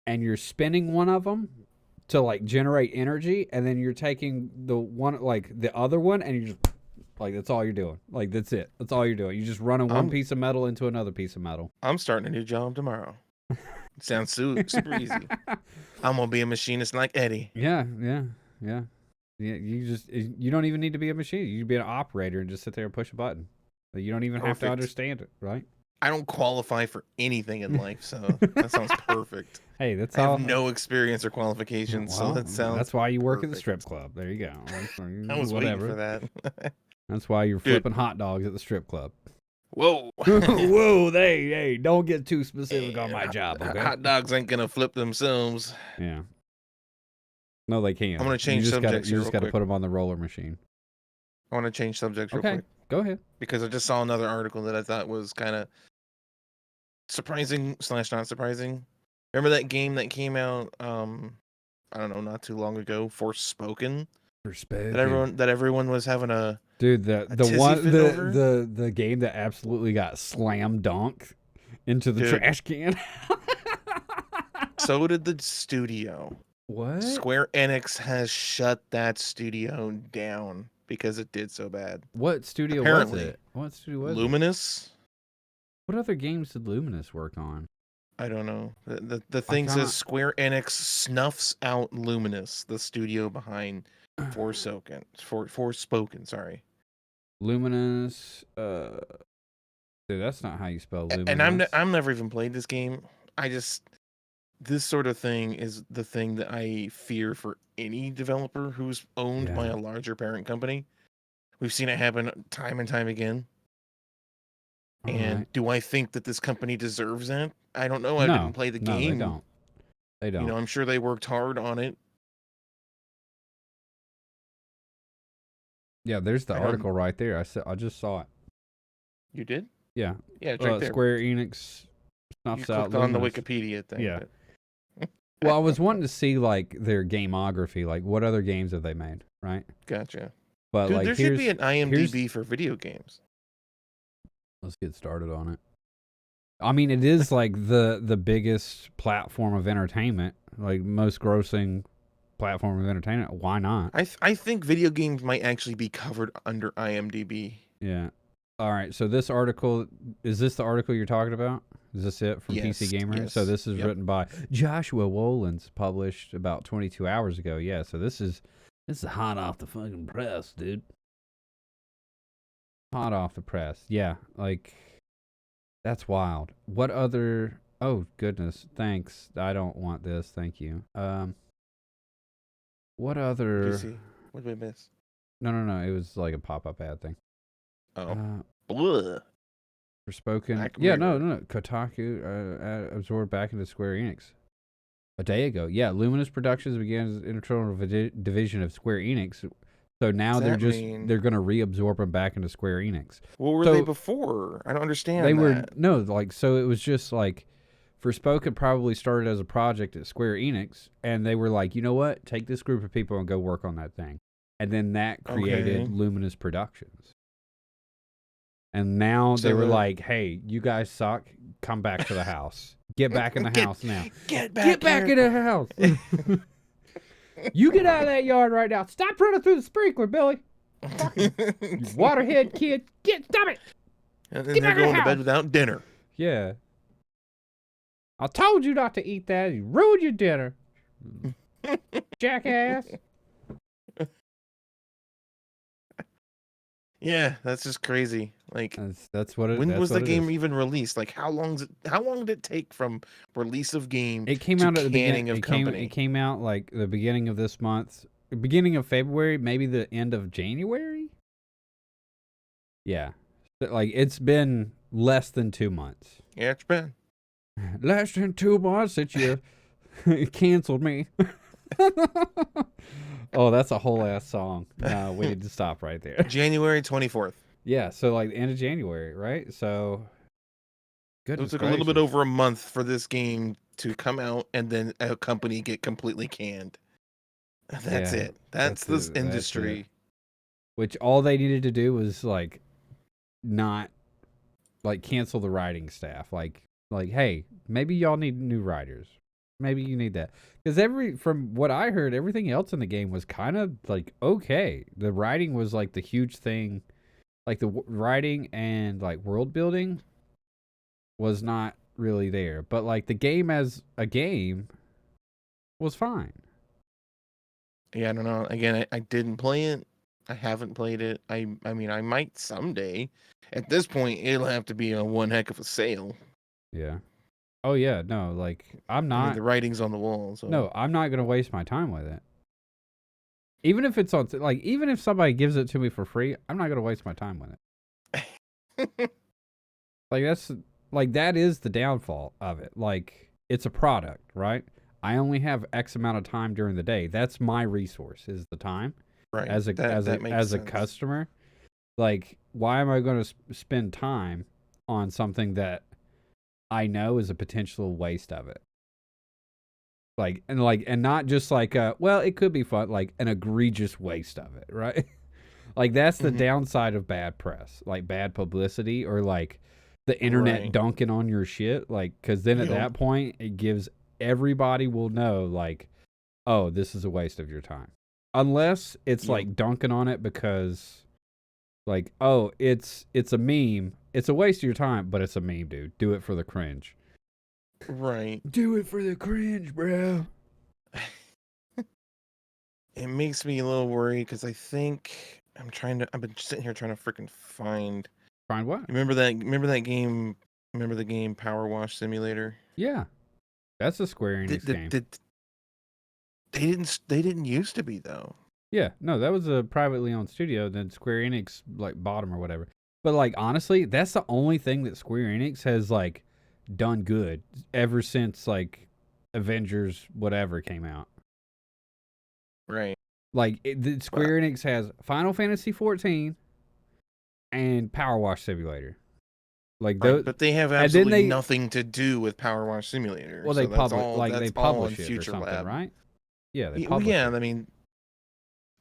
and you're spinning one of them to like generate energy, and then you're taking the one like the other one and you just like that's all you're doing. Like that's it. That's all you're doing. You're just running one I'm piece of metal into another piece of metal. I'm starting a new job tomorrow. Sounds super easy. I'm gonna be a machinist like Eddie. Yeah. Yeah. You don't even need to be a machine. You can be an operator and just sit there and push a button. Like, you don't even have to Perfect. understand it, right? I don't qualify for anything in life, so that sounds perfect. Hey, that's I have all. no experience or qualifications, so Well, that sounds. that's why you work at the perfect. strip club. There you go. I was waiting Whatever. for that. That's why you're Dude. flipping hot dogs at the strip club. Whoa. Whoa, hey, don't get too specific on my job, okay? Hot dogs ain't gonna flip themselves. Yeah. No, they can't. I'm gonna change subjects You here just real got to quick. put them on the roller machine. I want to change subjects real Okay, quick go ahead. because I just saw another article that I thought was kind of surprising / not surprising. Remember that game that came out? I don't know, not too long ago, Forspoken. That everyone was having a dude a tizzy fit over? the game that absolutely got slam dunked into the Dude. trash can. So did the studio. What? Square Enix has shut that studio down because it did so bad. What studio Apparently. was it? What studio was it? Luminous? What other games did Luminous work on? I don't know. The thing says Square Enix snuffs out Luminous, the studio behind Forspoken, sorry. Luminous. Dude, that's not how you spell Luminous. And I'm never even played this game. This sort of thing is the thing that I fear for any developer who's owned by a larger parent company. We've seen it happen time and time again. Do I think that this company deserves that? I don't know. I didn't play the game. No, they don't. You know, I'm sure they worked hard on it. Yeah, there's the article right there. I just saw it. You did? Yeah. Yeah, it's right there. Square Enix snuffs out Luminous. On the Wikipedia thing. Yeah. Well, I was wanting to see like their gameography, like what other games have they made, right? Gotcha. But dude, like, there should be an IMDb for video games. Let's get started on it. I mean, it is like the biggest platform of entertainment, like most grossing platform of entertainment. Why not? I think video games might actually be covered under IMDb. Yeah. All right. So this article, is this the article you're talking about? Is this it from PC Gamer? Yes. So this is written by Joshua Wolins, published about 22 hours ago. Yeah. So this is hot off the fucking press, dude. Hot off the press. Yeah. Like, that's wild. What other? Oh goodness. Thanks. I don't want this. Thank you. What other? What did you see? What did we miss? No. It was like a pop-up ad thing. Oh. Forspoken. Yeah, no. Kotaku absorbed back into Square Enix a day ago. Yeah, Luminous Productions began as an internal division of Square Enix. So now they're going to reabsorb them back into Square Enix. What were they before? I don't understand. So it was just like Forspoken probably started as a project at Square Enix, and they were like, you know what? Take this group of people and go work on that thing. And then that created Luminous Productions. And now they were like, hey, you guys suck. Come back to the house. Get back in the house now. Get back in the house. You get out of that yard right now. Stop running through the sprinkler, Billy. You waterhead kid. Stop it. And then they're going to bed without dinner. Yeah. I told you not to eat that. You ruined your dinner. Jackass. Yeah, that's just crazy. Like that's what it. When was the game is. even released? Like how long did it take from release of game? It came out at the beginning of company. It came out like the beginning of this month, beginning of February, maybe the end of January. Yeah, like it's been less than 2 months. Yeah, it's been less than 2 months since you canceled me. Oh, that's a whole ass song. No, we need to stop right there. January 24th. Yeah, so like the end of January, right? So It Goodness took a little bit gracious. over a month for this game to come out and then a company get completely canned. That's Yeah, it. That's this that's it. industry. Which all they needed to do was like not like cancel the writing staff. Like hey, maybe y'all need new writers. Maybe you need that because from what I heard, everything else in the game was kind of like okay. The writing was like the huge thing, like the writing and like world building was not really there, but like the game as a game was fine. Yeah, I don't know. Again, I didn't play it. I haven't played it. I mean, I might someday. At this point, it'll have to be a one heck of a sale. Yeah. Oh yeah, no, like I mean, the writing's on the wall, so. I'm not gonna waste my time with it. Even if it's on, like, even if somebody gives it to me for free, I'm not gonna waste my time with it. Like that is the downfall of it. Like it's a product, right? I only have X amount of time during the day. That's my resource is the time. Right. As a That makes as a sense. customer, like why am I going to spend time on something that I know is a potential waste of it? And not just like well, it could be fun, like an egregious waste of it, right? Like that's the Mhm. downside of bad press, like bad publicity or like the internet Right. dunking on your shit, like cuz then at Yep. that point it gives everybody will know like, oh, this is a waste of your time. Unless it's Yep. like dunking on it because like, oh, it's a meme. It's a waste of your time, but it's a meme, dude. Do it for the cringe. Right. Do it for the cringe, bro. It makes me a little worried because I think I've been sitting here trying to freaking find. Find what? Remember that? Remember that game? Remember the game Power Wash Simulator? Yeah. That's a Square Enix game. They didn't used to be though. Yeah, no, that was a privately owned studio. Then Square Enix like bought them or whatever. But like honestly, that's the only thing that Square Enix has like done good ever since like Avengers whatever came out. Right. Like But Square Enix has Final Fantasy 14 and Power Wash Simulator. Like right. those, But they have and then absolutely they nothing to do with Power Wash Simulator. well they So publish like they that's all in publish it or Future something, Lab. right? Yeah, they Well, publish yeah. it. I mean,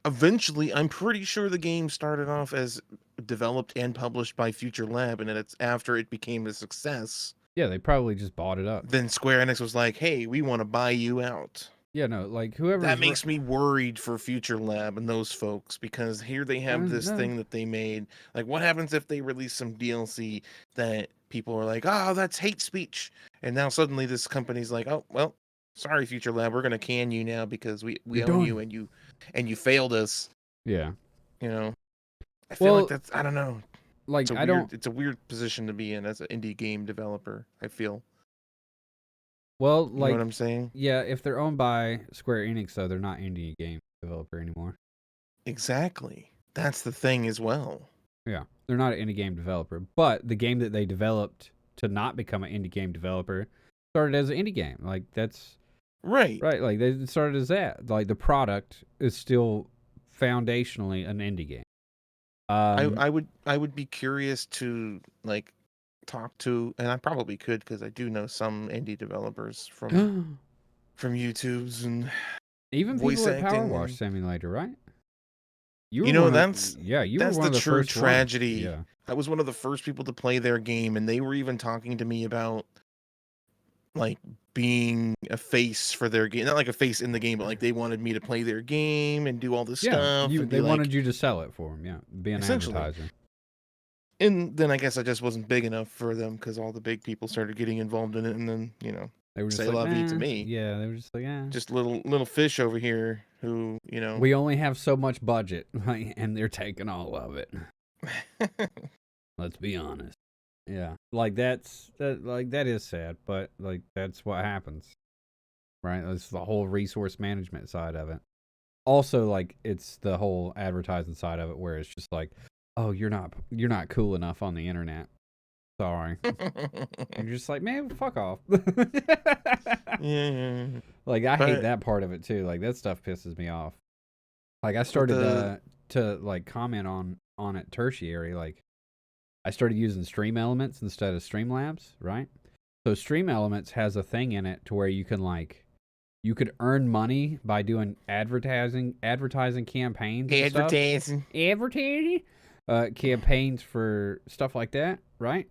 eventually, I'm pretty sure the game started off as developed and published by Future Lab, and then it's after it became a success. Yeah, they probably just bought it up. Then Square Enix was like, "Hey, we want to buy you out." Yeah, no, like That whoever's makes me worried for Future Lab and those folks because here they have this no. thing that they made. Like, what happens if they release some DLC that people are like, "Oh, that's hate speech," and now suddenly this company's like, "Oh, well, sorry, Future Lab, we're gonna can you now because we You're own done. you and you failed us." Yeah. You know, I feel like Well, that's I don't know. like I don't. It's a weird position to be in as an indie game developer. I feel. Well, You know what like I'm saying? yeah, if they're owned by Square Enix, though, they're not indie game developer anymore. Exactly. That's the thing as well. Yeah, they're not an indie game developer, but the game that they developed to not become an indie game developer started as an indie game. Like that's Right. right. Like they started as that. Like the product is still foundationally an indie game. I would be curious to like talk to, and I probably could because I do know some indie developers from YouTube's and Even people voice at Power acting, Wash and Simulator, right? You you were know one of that's you were one the of the true first ones. tragedy. Yeah. I was one of the first people to play their game, and they were even talking to me about like being a face for their game, not like a face in the game, but like they wanted me to play their game and do all this Yeah, stuff and be they like, wanted you to sell it for them. Yeah, be an essentially. advertiser. And then I guess I just wasn't big enough for them because all the big people started getting involved in it, and then They were just say like, la vie to nah. me, Yeah, they were just like, yeah. just little fish over here who We only have so much budget, like, and they're taking all of it. Let's be honest. Yeah, like that is sad, but like that's what happens, right? That's the whole resource management side of it. Also, like it's the whole advertising side of it, where it's just like, oh, you're not cool enough on the internet. Sorry. And you're just like, man, fuck off. Yeah, Like I hate but that part of it too. Like that stuff pisses me off. Like I but started to like comment on it tertiary. Like I started using Stream Elements instead of Streamlabs, right? So Stream Elements has a thing in it to where you can like you could earn money by doing advertising campaigns and stuff. Advertising campaigns for stuff like that, right?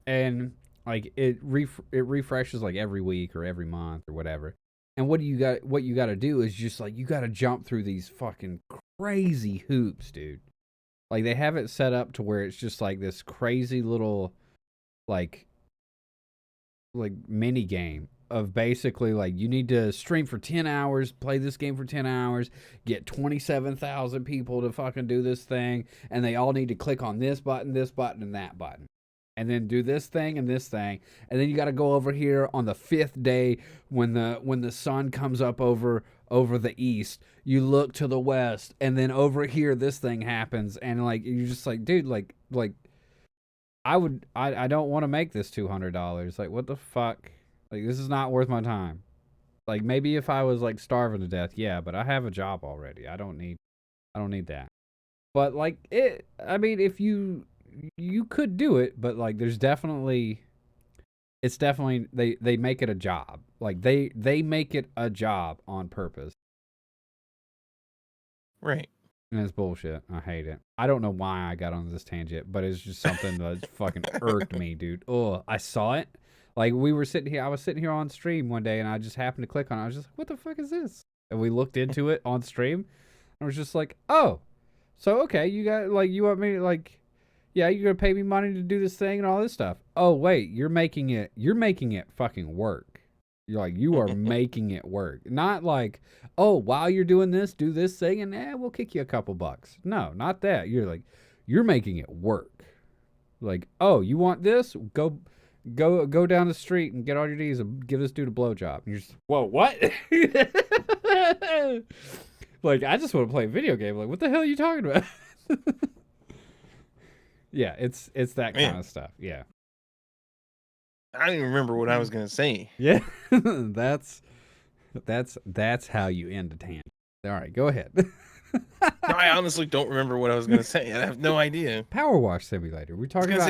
And like it refreshes like every week or every month or whatever. And what you got to do is just like you got to jump through these fucking crazy hoops, dude. Like they have it set up to where it's just like this crazy little like mini game of basically like you need to stream for 10 hours, play this game for 10 hours, get 27,000 people to fucking do this thing, and they all need to click on this button, and that button. And then do this thing and this thing. And then you got to go over here on the 5th day when the sun comes up over the east. You look to the west, and then over here this thing happens, and like you're just like, dude, like I don't want to make this $200. Like, what the fuck? Like, this is not worth my time. Like, maybe if I was like starving to death, yeah, but I have a job already. I don't need that. But like I mean, if you could do it, but like it's definitely they make it a job. Like they make it a job on purpose. Right. And it's bullshit. I hate it. I don't know why I got on this tangent, but it's just something that fucking irked me, dude. Oh, I saw it. Like I was sitting here on stream one day and I just happened to click on it. I was just like, what the fuck is this? And we looked into it on stream. And I was just like, oh, so okay, you want me to like, yeah, you're going to pay me money to do this thing and all this stuff. Oh, wait, you're making it fucking work. You're like, you are making it work. Not like, oh, while you're doing this, do this thing and we'll kick you a couple bucks. No, not that. You're like, you're making it work. Like, oh, you want this? Go down the street and get on your knees and give this dude a blowjob. And you're just, whoa, what? Like, I just want to play a video game. Like, what the hell are you talking about? Yeah, it's that kind of stuff. Yeah. I don't even remember what I was gonna say. Yeah, that's how you end a tangent. All right, go ahead. No, I honestly don't remember what I was gonna say. I have no idea. Power Wash Simulator. We were talking about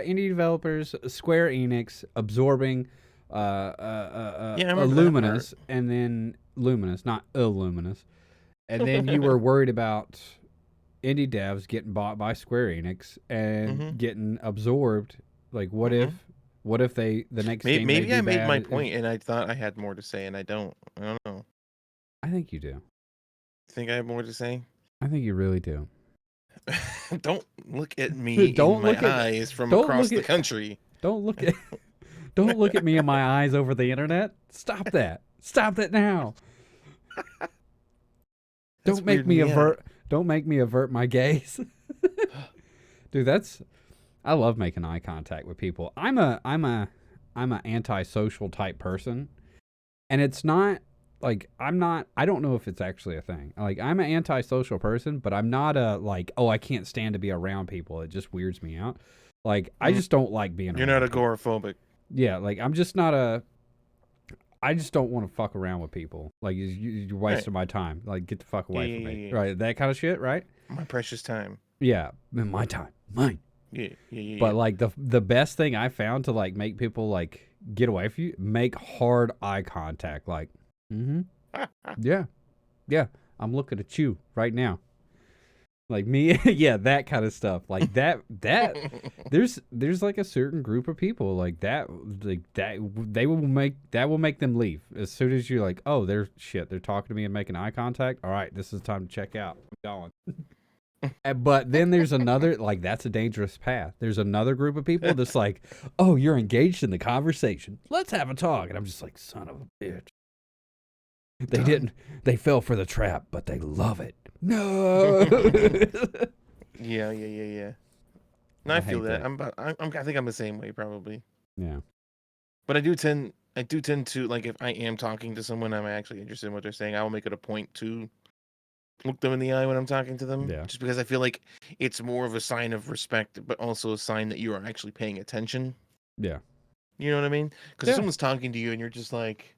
indie developers, Square Enix absorbing Luminous, and then Luminous, not Illuminous, and then you were worried about indie devs getting bought by Square Enix and getting absorbed. Like, what if the next game maybe I made my point and I thought I had more to say and I don't know. I think you do. Think I have more to say? I think you really do. Don't look at me in my eyes from across the country. Don't look at me in my eyes over the internet. Stop that. Stop that now. Don't make me avert my gaze. Dude, I love making eye contact with people. I'm a antisocial type person. And it's not like I don't know if it's actually a thing. Like I'm an antisocial person, but I'm not a like, oh, I can't stand to be around people. It just weirds me out. Like I just don't like being You're not agoraphobic. Yeah, like I'm just not I just don't want to fuck around with people. Like you're wasting my time. Like get the fuck away from me. Yeah. Right, that kind of shit, right? My precious time. Yeah, my time. Mine. Yeah. But like the best thing I found to like make people like get away from you, make hard eye contact. Like, yeah, I'm looking at you right now. Like me, yeah, that kind of stuff. Like that there's like a certain group of people like that will make them leave as soon as you're like, oh, they're talking to me and making eye contact. All right, this is time to check out. I'm going. But then there's another, like, that's a dangerous path. There's another group of people that's like, oh, you're engaged in the conversation. Let's have a talk. And I'm just like, son of a bitch. They fell for the trap, but they love it. No. Yeah. No, I feel that. I think I'm the same way, probably. Yeah. But I do tend to, like, if I am talking to someone, I'm actually interested in what they're saying, I will make it a point to look them in the eye when I'm talking to them. Yeah. Just because I feel like it's more of a sign of respect, but also a sign that you are actually paying attention. Yeah. You know what I mean? Because if someone's talking to you and you're just like...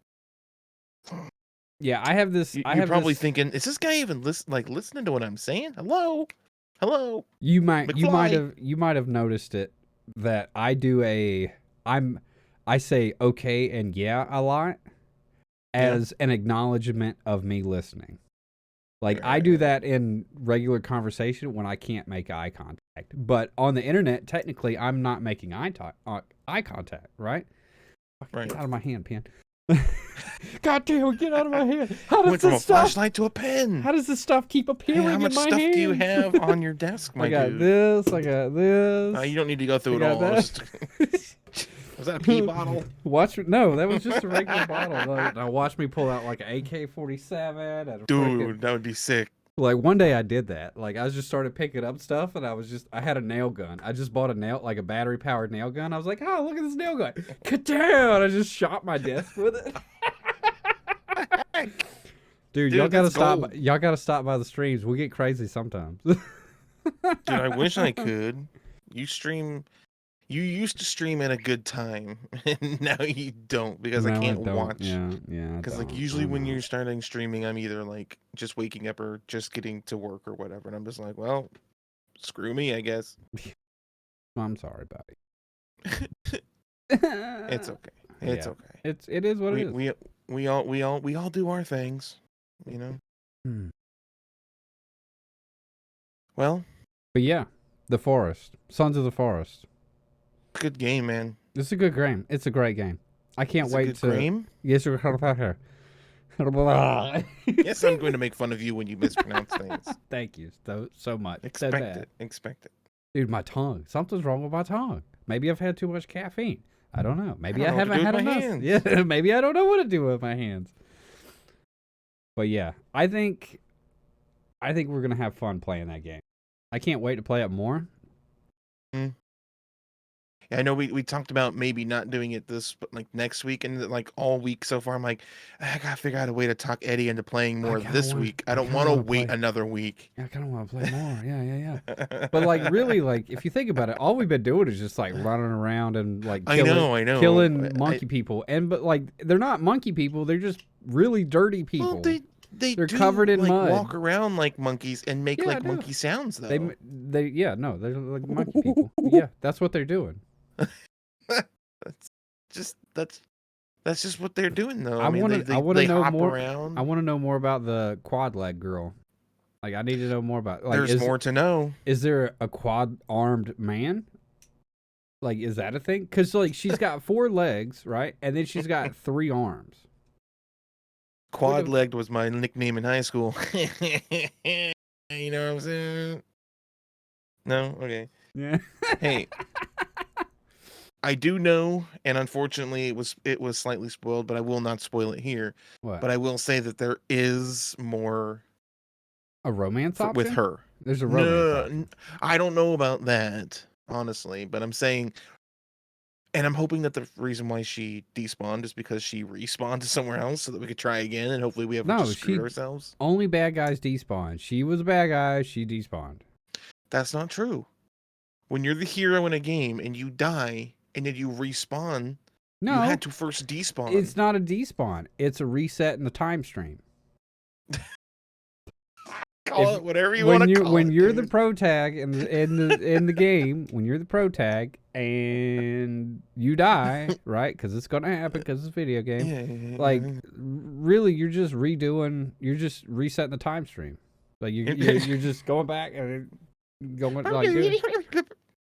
Yeah, I have this... You're probably thinking, is this guy even listening to what I'm saying? Hello? Hello, You might McFly. have noticed it that I say okay and yeah a lot Yeah. as an acknowledgement of me listening. Like I do Right. that in regular conversation when I can't make eye contact. But on the internet, technically, I'm not making eye contact, right? Right. Get out of my hand, pen. God damn it, get out of my hand. Went from a flashlight to a pen. How does this stuff keep Hey, how appearing in much my stuff do you hands? have on your desk, I my got dude? this, I got You this, don't need to go I through it got all. that. Was that a pee bottle? No, that was just a regular bottle. Now watch me pull out like an AK-47 and a freaking. Dude, that would be sick. Like one day I did that. Like I just started picking up stuff and I had a nail gun. I just bought like a battery powered nail gun. I was like, oh, look at this nail gun. Ka-down! I just shot my desk with it. Heck? Dude, Dude, that's gold. y'all gotta stop by the streams. We get crazy sometimes. Dude, I wish I could. You stream. You used to stream at a good time, and now you don't because I No, I can't don't. watch. Yeah, I Because like don't. usually I when know. you're starting streaming, I'm either like just waking up or just getting to work or whatever, and I'm just like, well, screw me, I guess. I'm sorry, buddy. It's okay. It's Yeah, okay. it is what it We is. we we all do our things, you know. Hmm. Well, But yeah, the Forest, Sons of the Forest. good game, man. It's a good game. It's a great game. I can't It's a wait good to. game. Yes, you're about here. Yes, I'm going to make fun of you when you mispronounce things. Thank you so much. So Expect bad. it. Expect it. Dude, my tongue. Something's wrong with my tongue. Maybe I've had too much caffeine. I don't know. I Maybe don't I know what to haven't do with had my enough. hands. Yeah, maybe I don't know what to do with my hands. But yeah, I think we're gonna have fun playing that game. I can't wait to play it more. Mm. Yeah, I know we talked about maybe not doing it this, but like next week and like all week so far. I'm like, I gotta figure out a way to talk Eddie into playing more this week. I I don't kind of want to want to wait play. another week. I kind of want to play more. Yeah. But like really, like if you think about it, all we've been doing is just like running around and like I know. I know. killing monkey people. But like they're not monkey people. They're just really dirty Well, people. they They're do covered in like mud. walk around like monkeys and make Yeah, I like do. monkey sounds They though. they're like monkey people. Yeah, that's what they're doing. that's that's just what they're doing though. I I mean, want to they know hop more. I around. want to know more about the quad leg girl. Like I need to know more about like There's more to know. is there a quad armed man? Like is that a thing? Cuz like she's got 4 legs, right? And then she's got 3 arms. Quad legged was my nickname in high school. You know what I'm saying? No? Okay. Yeah. Hey, I do know, and unfortunately it was slightly spoiled, but I will not spoil it here. What? But I will say that there is more A romance option? with her. There's a romance option. I don't know about that, honestly, but I'm saying, and I'm hoping that the reason why she despawned is because she respawned to somewhere else so that we could try again, and hopefully we haven't No, just screwed ourselves. only bad guys despawn. She was a bad guy, she despawned. That's not true. When you're the hero in a game and you die and then you respawn, No, you had to first despawn. it's not a despawn. It's a reset in the time stream. Call it whatever you want to call it. When you're the pro tag in the game, when you're the pro tag and you die, right? Because it's gonna happen because it's a video game. Like really, you're just resetting the time stream. Like you're just going back and going like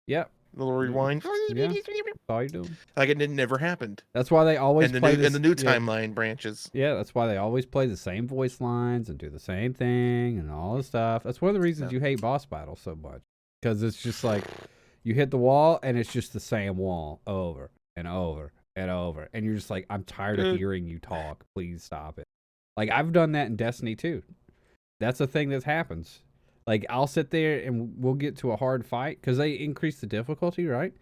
yep. Little rewind. Yeah, that's all you do. Like it never happened. That's why they always play this. And the new timeline branches. Yeah, that's why they always play the same voice lines and do the same thing and all this stuff. That's one of the reasons you hate boss battles so much. Because it's just like you hit the wall and it's just the same wall over and over and over. And you're just like, I'm tired of hearing you talk. Please stop it. Like I've done that in Destiny 2. That's a thing that happens. Like I'll sit there and we'll get to a hard fight because they increase the difficulty, right?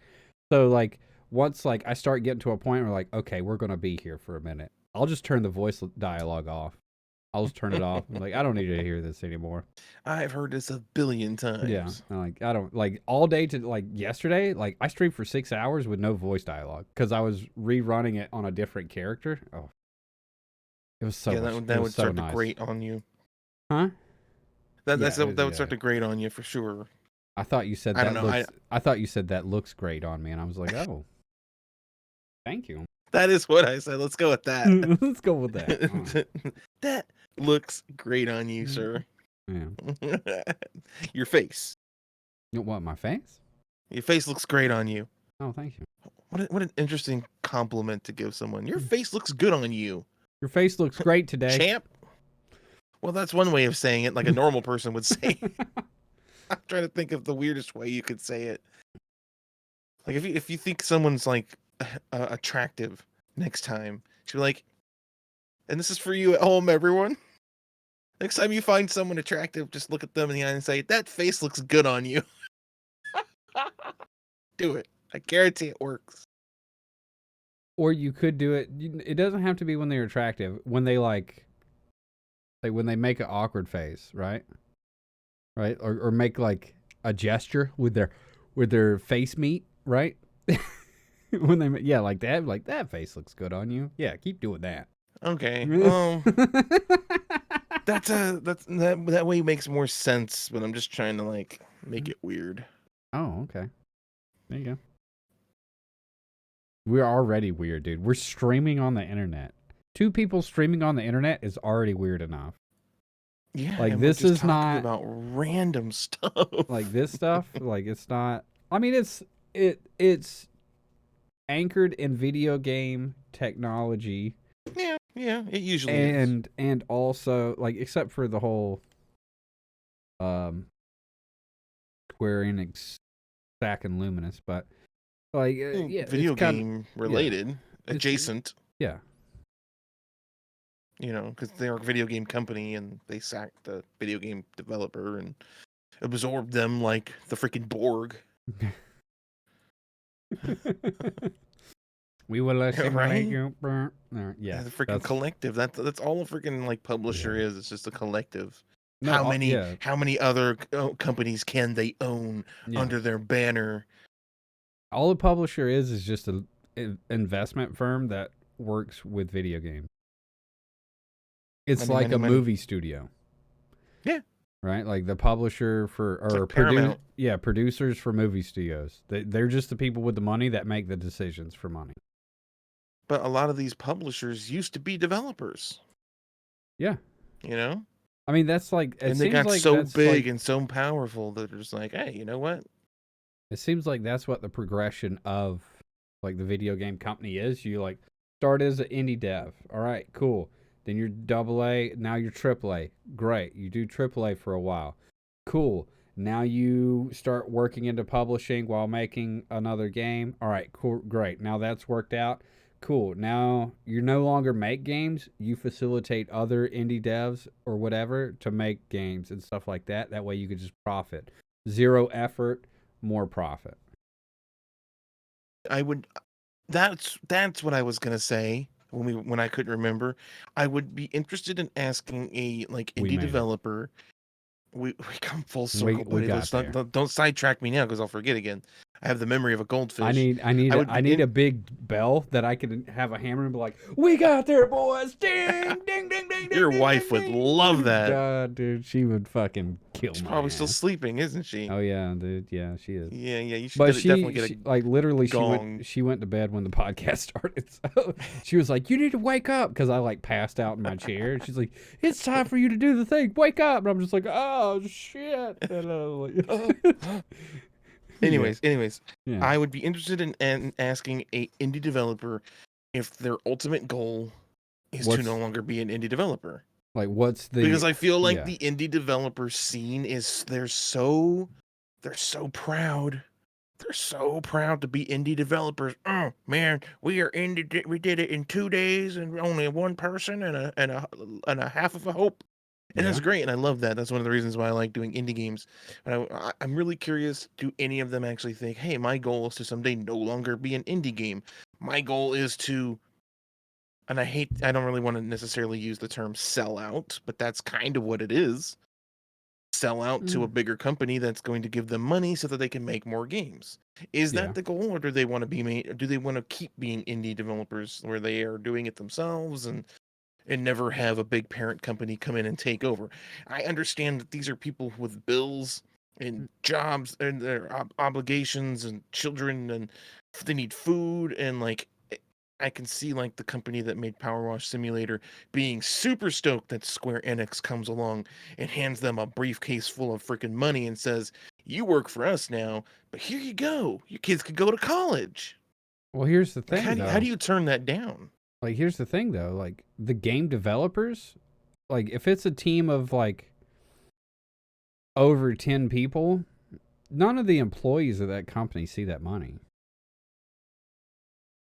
So like once like I start getting to a point where like, okay, we're gonna be here for a minute. I'll just turn the voice dialogue off. I'll just turn it off. I'm like, I don't need to hear this anymore. I've heard this a billion times. Yeah, I don't like all day to like yesterday. Like I streamed for 6 hours with no voice dialogue because I was rerunning it on a different character. Oh, it was so. Yeah, that would start to grate on you. Huh? That would start to grate on you for sure. I thought you said I don't that know. looks. I thought you said that looks great on me, and I was like, oh, thank you. That is what I said. Let's go with that. Let's go with that. That looks great on you, sir. Yeah. Your face. What, my face? Your face looks great on you. Oh, thank you. What an interesting compliment to give someone. Your face looks good on you. Your face looks great today. Champ. Well, that's one way of saying it, like a normal person would say. I'm trying to think of the weirdest way you could say it. Like if you think someone's like attractive next time, she'll be like, and this is for you at home, everyone. Next time you find someone attractive, just look at them in the eye and say, "That face looks good on you." Do it. I guarantee it works. Or you could do it. It doesn't have to be when they're attractive. When they like when they make an awkward face, right? Right, or make like a gesture with their face meat, right? When they like that face looks good on you. Yeah, keep doing that. Okay. That way makes more sense, but I'm just trying to like make it weird. Oh, okay. There you go. We're already weird, dude. We're streaming on the internet. 2 people streaming on the internet is already weird enough. Yeah, like and this we're just is talking not about random stuff. Like this stuff. Like it's not. I mean, it's anchored in video game technology. Yeah, it usually is. And also like except for the whole Square Enix Stack and Luminous, but like yeah, video it's kind game related, adjacent. Yeah. You know, because they're a video game company and they sacked the video game developer and absorbed them like the freaking Borg. We will assimilate Right? you. Yeah, the freaking collective. That's all a freaking like publisher is. It's just a collective. No, how many other companies can they own under their banner? All a publisher is just an investment firm that works with video games. It's like a movie studio. Yeah. Right? Like the publisher producers for movie studios. They're just the people with the money that make the decisions for money. But a lot of these publishers used to be developers. Yeah. You know? I mean, that's like... And they got so big and so powerful that they're just like, hey, you know what? It seems like that's what the progression of like the video game company is. You like start as an indie dev. All right, cool. Then you're AA, now you're AAA. Great. You do AAA for a while. Cool. Now you start working into publishing while making another game. All right, cool, great. Now that's worked out. Cool. Now you no longer make games. You facilitate other indie devs or whatever to make games and stuff like that. That way you could just profit. 0 effort, more profit. That's what I was gonna say when I couldn't remember. I would be interested in asking a like indie developer. We come full circle, buddy. Don't sidetrack me now because I'll forget again. I have the memory of a goldfish. I need a big bell that I can have a hammer and be like, "We got there, boys! Ding, ding, ding, ding." Your wife would love that. God, dude, she would fucking kill me. She's probably still sleeping, isn't she? Oh yeah, dude. Yeah, she is. Yeah. You should definitely get a like literally gong. she went to bed when the podcast started. So she was like, "You need to wake up," because I like passed out in my chair. And she's like, "It's time for you to do the thing. Wake up!" And I'm just like, "Oh shit!" And I'm like, Anyways, I would be interested in asking a indie developer if their ultimate goal is to no longer be an indie developer. Like, what's the... Because I feel like the indie developer scene is they're so proud. They're so proud to be indie developers. Oh man, we are indie. We did it in 2 days and only one person and a half of a hope. And that's great, and I love that. That's one of the reasons why I like doing indie games. But I'm really curious, do any of them actually think, hey, my goal is to someday no longer be an indie game. My goal is to, and I don't really want to necessarily use the term sell out, but that's kind of what it is. Sell out to a bigger company that's going to give them money so that they can make more games. Is that the goal, or do they want to keep being indie developers where they are doing it themselves and never have a big parent company come in and take over? I understand that these are people with bills and jobs and their obligations and children, and they need food, and like I can see like the company that made Power Wash Simulator being super stoked that Square Enix comes along and hands them a briefcase full of freaking money and says, "You work for us now, but here you go. Your kids could go to college." Well, here's the Like thing, how though. do you turn that down? Like, here's the thing, though. Like, the game developers, like, if it's a team of, like, over 10 people, none of the employees of that company see that money.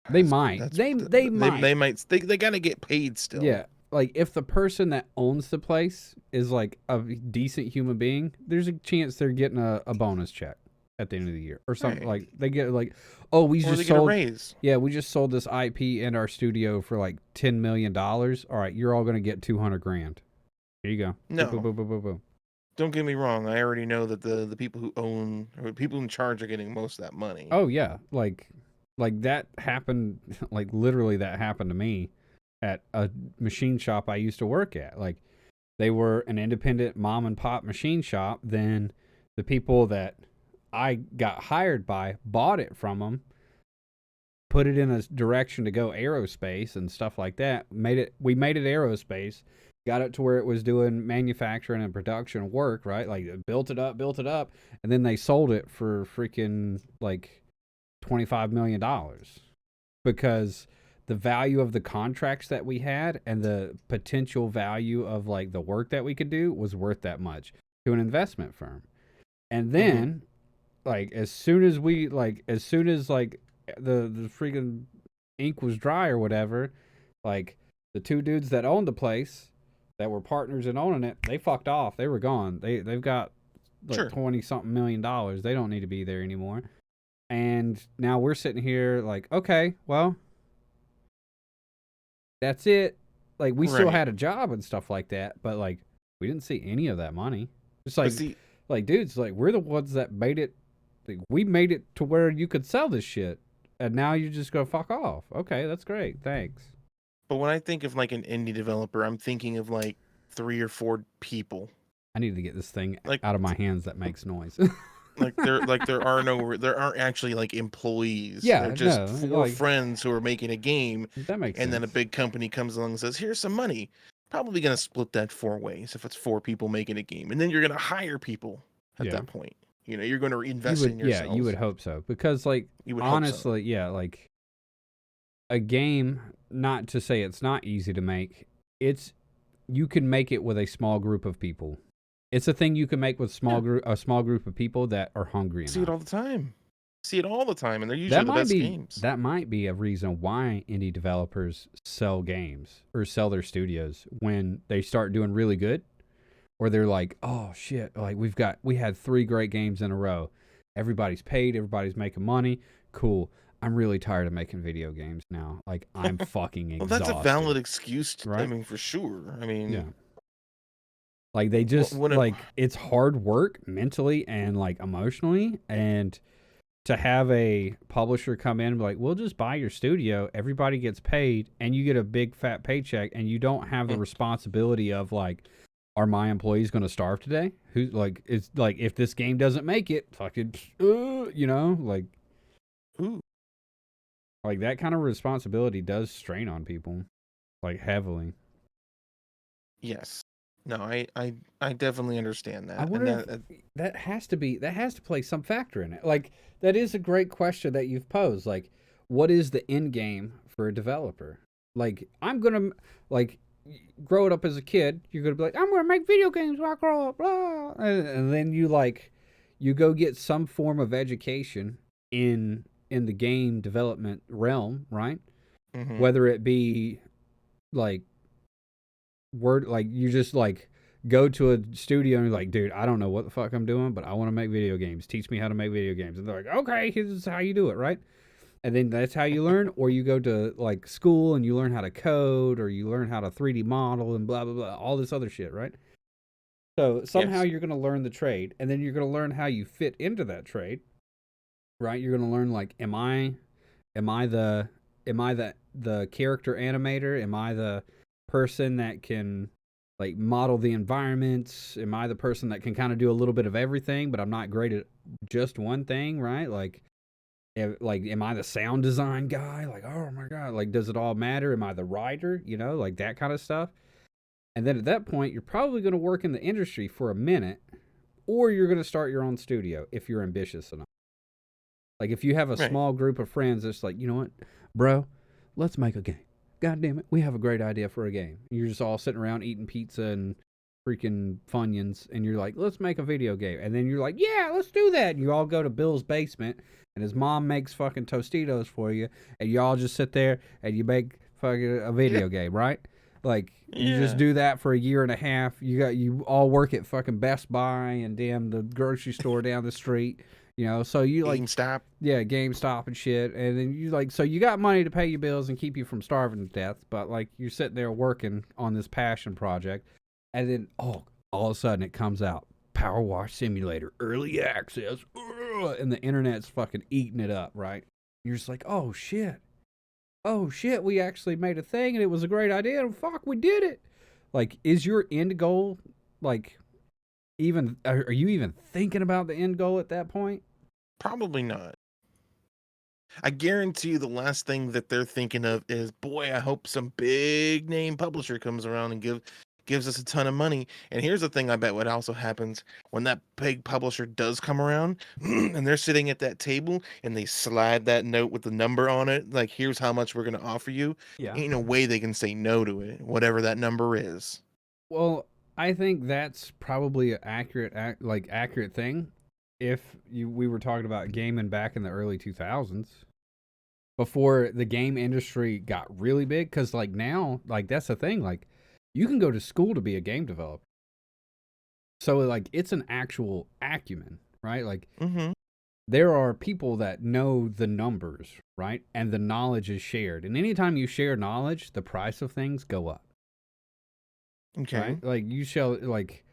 They might. That's They might. they got to get paid still. Yeah. Like, if the person that owns the place is, like, a decent human being, there's a chance they're getting a bonus check at the end of the year or something. Right. Like, they get, like, oh, we Or just they get a sold. raise. Yeah, we just sold this IP in our studio for, like, $10 million. All right, you're all going to get 200 grand. Here you go. No. Boom, boom, boom, boom, boom. Don't get me wrong. I already know that the people who own or people in charge are getting most of that money. Oh, yeah. Like that happened, like, literally that happened to me at a machine shop I used to work at. Like, they were an independent mom and pop machine shop. Then the people that I got hired by bought it from them, put it in a direction to go aerospace and stuff like that. We made it aerospace, got it to where it was doing manufacturing and production work, right? Like, built it up, and then they sold it for freaking like $25 million because the value of the contracts that we had and the potential value of like the work that we could do was worth that much to an investment firm. And then like as soon as the freaking ink was dry or whatever, like the two dudes that owned the place that were partners in owning it, they fucked off. They were gone. They've got like 20 something million dollars. They don't need to be there anymore. And now we're sitting here like, okay, well, that's it. Like, we still had a job and stuff like that, but like, we didn't see any of that money. It's like, dudes, like, we're the ones that made it. Like, we made it to where you could sell this shit, and now you just go fuck off. Okay, that's great. Thanks. But when I think of like an indie developer, I'm thinking of like 3 or 4 people. I need to get this thing like out of my hands that makes noise. there aren't actually like employees. Yeah, they're just no, 4 friends who are making a game, that makes sense. And then a big company comes along and says, "Here's some money." Probably gonna split that 4 ways if it's 4 people making a game, and then you're gonna hire people at that point. You know, you're going to invest in yourself. Yeah, you would hope so because, like, honestly, yeah, like a game. Not to say it's not easy to make. You can make it with a small group of people. It's a thing you can make with a small group of people that are hungry enough. See it all the time, and they're usually the best games. That might be a reason why indie developers sell games or sell their studios when they start doing really good, or they're like, oh shit, like we had 3 great games in a row. Everybody's paid, everybody's making money. Cool. I'm really tired of making video games now. Like, I'm fucking exhausted. Well, that's a valid excuse, right? I mean, for sure. I mean, yeah. Like, they just, it's hard work mentally and, like, emotionally. And to have a publisher come in and be like, we'll just buy your studio, everybody gets paid, and you get a big fat paycheck, and you don't have the responsibility of, like, are my employees going to starve today? Who's, like, it's like, if this game doesn't make it, fucking, you know, like, ooh. Like, that kind of responsibility does strain on people, like, heavily. Yes. No, I definitely understand that. I wonder if that has to play some factor in it. Like, that is a great question that you've posed. Like, what is the end game for a developer? Like, I'm gonna grow it up as a kid. You're gonna be like, I'm gonna make video games when I grow up, blah. And then you go get some form of education in the game development realm, right? Mm-hmm. Whether it be like you just like go to a studio and you're like, dude, I don't know what the fuck I'm doing, but I want to make video games. Teach me how to make video games. And they're like, okay, here's how you do it, right? And then that's how you learn. Or you go to like school and you learn how to code, or you learn how to 3D model and blah blah blah, all this other shit, right? So somehow you're going to learn the trade, and then you're going to learn how you fit into that trade. Right, you're gonna learn like, am I the character animator? Am I the person that can like model the environments? Am I the person that can kind of do a little bit of everything, but I'm not great at just one thing, right? Like, am I the sound design guy? Like, oh my god, like, does it all matter? Am I the writer? You know, like that kind of stuff. And then at that point, you're probably going to work in the industry for a minute, or you're going to start your own studio if you're ambitious enough. Like, if you have a Right. small group of friends that's like, you know what, bro, let's make a game. God damn it, we have a great idea for a game. And you're just all sitting around eating pizza and freaking Funyuns, and you're like, let's make a video game. And then you're like, yeah, let's do that. And you all go to Bill's basement, and his mom makes fucking Tostitos for you, and you all just sit there and you make fucking a video game, right? Like, you just do that for a year and a half. You all work at fucking Best Buy and damn the grocery store down the street. You know, so you like GameStop. Yeah, GameStop and shit. And then you like, so you got money to pay your bills and keep you from starving to death, but like you're sitting there working on this passion project, and then all of a sudden it comes out, Power Wash Simulator, early access, and the internet's fucking eating it up, right? You're just like, oh shit, we actually made a thing and it was a great idea and fuck, we did it. Like, is your end goal, like, even, are you even thinking about the end goal at that point? Probably not. I guarantee you the last thing that they're thinking of is, boy, I hope some big name publisher comes around and gives us a ton of money. And here's the thing, I bet what also happens when that big publisher does come around and they're sitting at that table and they slide that note with the number on it, like, here's how much we're going to offer you. Yeah. Ain't no way they can say no to it, whatever that number is. Well, I think that's probably an accurate thing. If we were talking about gaming back in the early 2000s, before the game industry got really big, because like now, like that's the thing, like you can go to school to be a game developer. So like it's an actual acumen, right? Like there are people that know the numbers, right? And the knowledge is shared. And anytime you share knowledge, the price of things go up. Okay. Right? Like you shall like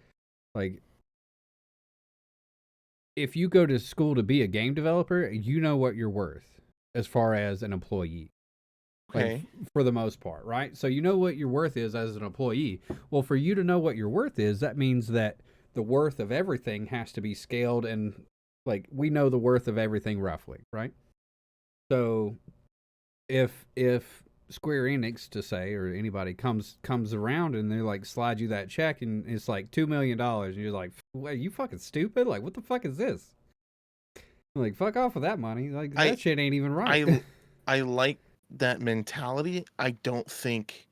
if you go to school to be a game developer, you know what you're worth as far as an employee. Okay. Like, for the most part, right? So you know what your worth is as an employee. Well, for you to know what your worth is, that means that the worth of everything has to be scaled, and like we know the worth of everything roughly, right? So if Square Enix, to say, or anybody comes around and they like slide you that check and it's like $2 million, and you're like, "What, are you fucking stupid? Like, what the fuck is this?" Like, fuck off with that money. Like, that shit ain't even right. I like that mentality. I don't think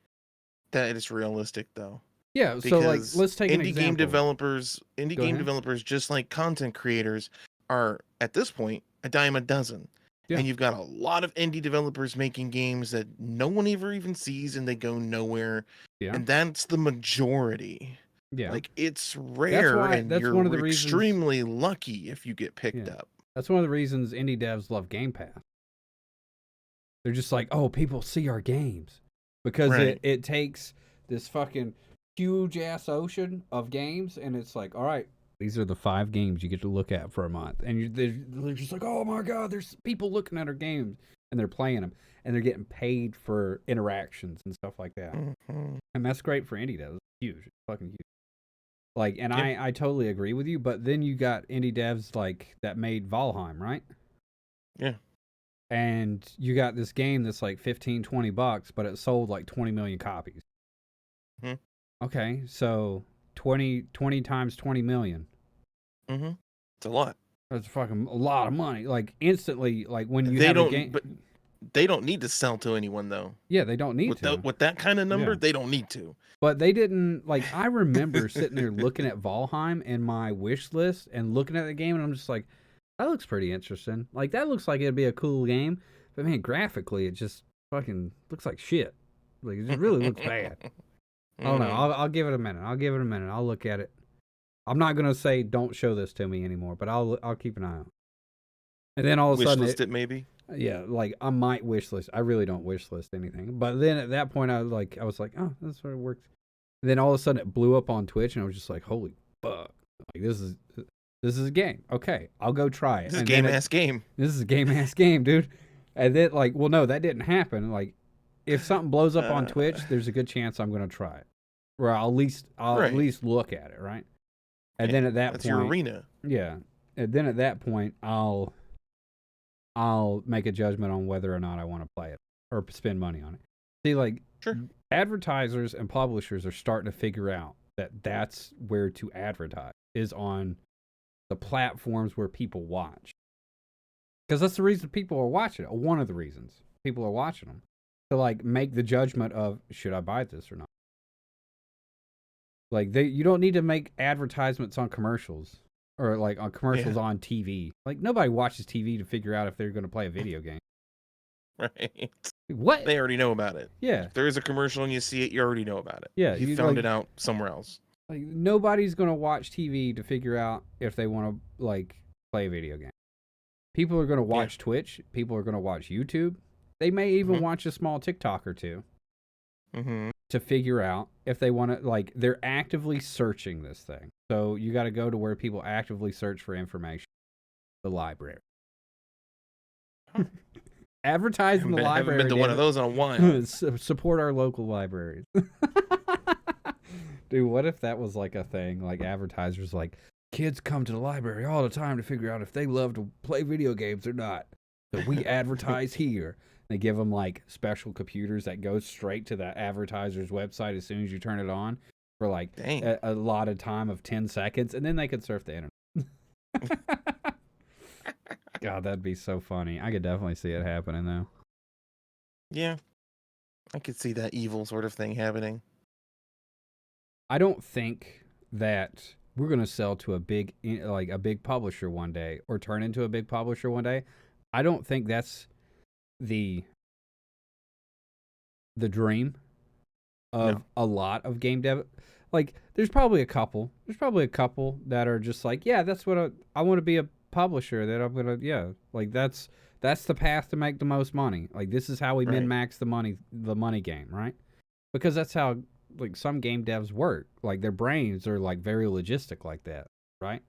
that it's realistic though. Yeah, so like let's take an indie example. Game developers, just like content creators, are at this point a dime a dozen. Yeah. And you've got a lot of indie developers making games that no one ever even sees and they go nowhere. Yeah. And that's the majority. Yeah. Like, it's rare, and you're one of the extremely lucky if you get picked up. That's one of the reasons indie devs love Game Pass. They're just like, oh, people see our games. Because it takes this fucking huge ass ocean of games, and it's like, all right, these are the 5 games you get to look at for a month. And they're just like, oh my God, there's people looking at our games, and they're playing them, and they're getting paid for interactions and stuff like that. Mm-hmm. And that's great for indie devs. It's huge. It's fucking huge. Like, and I totally agree with you, but then you got indie devs like that made Valheim, right? Yeah. And you got this game that's like $15-$20, but it sold like 20 million copies. Mm-hmm. Okay, so 20 times 20 million. Mm-hmm. It's a lot. That's fucking a lot of money. Like, instantly, like when you have a game. But they don't need to sell to anyone, though. Yeah, they don't need to. With that kind of number, they don't need to. But they didn't, like, I remember sitting there looking at Valheim in my wish list and looking at the game, and I'm just like, that looks pretty interesting. Like, that looks like it'd be a cool game. But, man, graphically, it just fucking looks like shit. Like, it just really looks bad. I don't know. I'll give it a minute. I'll look at it. I'm not going to say don't show this to me anymore, but I'll keep an eye out. And then all of a sudden... Wishlist it, maybe? Yeah, like, I might wishlist. I really don't wishlist anything. But then at that point, I was like, oh, that's what it works. And then all of a sudden, it blew up on Twitch, and I was just like, holy fuck. Like, this is a game. Okay, I'll go try it. This is a game-ass game. This is a game-ass game, dude. And then, like, well, no, that didn't happen. Like, if something blows up on Twitch, there's a good chance I'm going to try it. where I'll at Right. least look at it, right? And Yeah, then at that that's your point, arena. yeah, and then at that point, I'll make a judgment on whether or not I want to play it or spend money on it. See, like Sure. advertisers and publishers are starting to figure out that that's where to advertise is on the platforms where people watch. Because that's the reason people are watching it. One of the reasons people are watching them to like make the judgment of should I buy this or not. Like you don't need to make advertisements on commercials or like on commercials on TV. Like nobody watches TV to figure out if they're going to play a video game. Right. What? They already know about it. Yeah. If there is a commercial and you see it, you already know about it. Yeah. You found it out somewhere else. Like nobody's going to watch TV to figure out if they want to like play a video game. People are going to watch Twitch. People are going to watch YouTube. They may even watch a small TikTok or two to figure out if they want to, like, they're actively searching this thing. So you got to go to where people actively search for information. The library. Advertise in the library. Haven't been to one of those in a while. Support our local libraries. Dude, what if that was like a thing? Like advertisers like, kids come to the library all the time to figure out if they love to play video games or not. So we advertise here. They give them like special computers that go straight to the advertiser's website as soon as you turn it on for like a lot of time of 10 seconds. And then they could surf the internet. God, that'd be so funny. I could definitely see it happening though. Yeah. I could see that evil sort of thing happening. I don't think that we're going to sell to a big publisher one day or turn into a big publisher one day. I don't think that's the dream of a lot of game dev. Like there's probably a couple that are just like, yeah, that's what I want to be a publisher that I'm going to, like that's the path to make the most money. Like this is how we min-max the money game, right? Because that's how like some game devs work. Like their brains are like very logistic like that, right?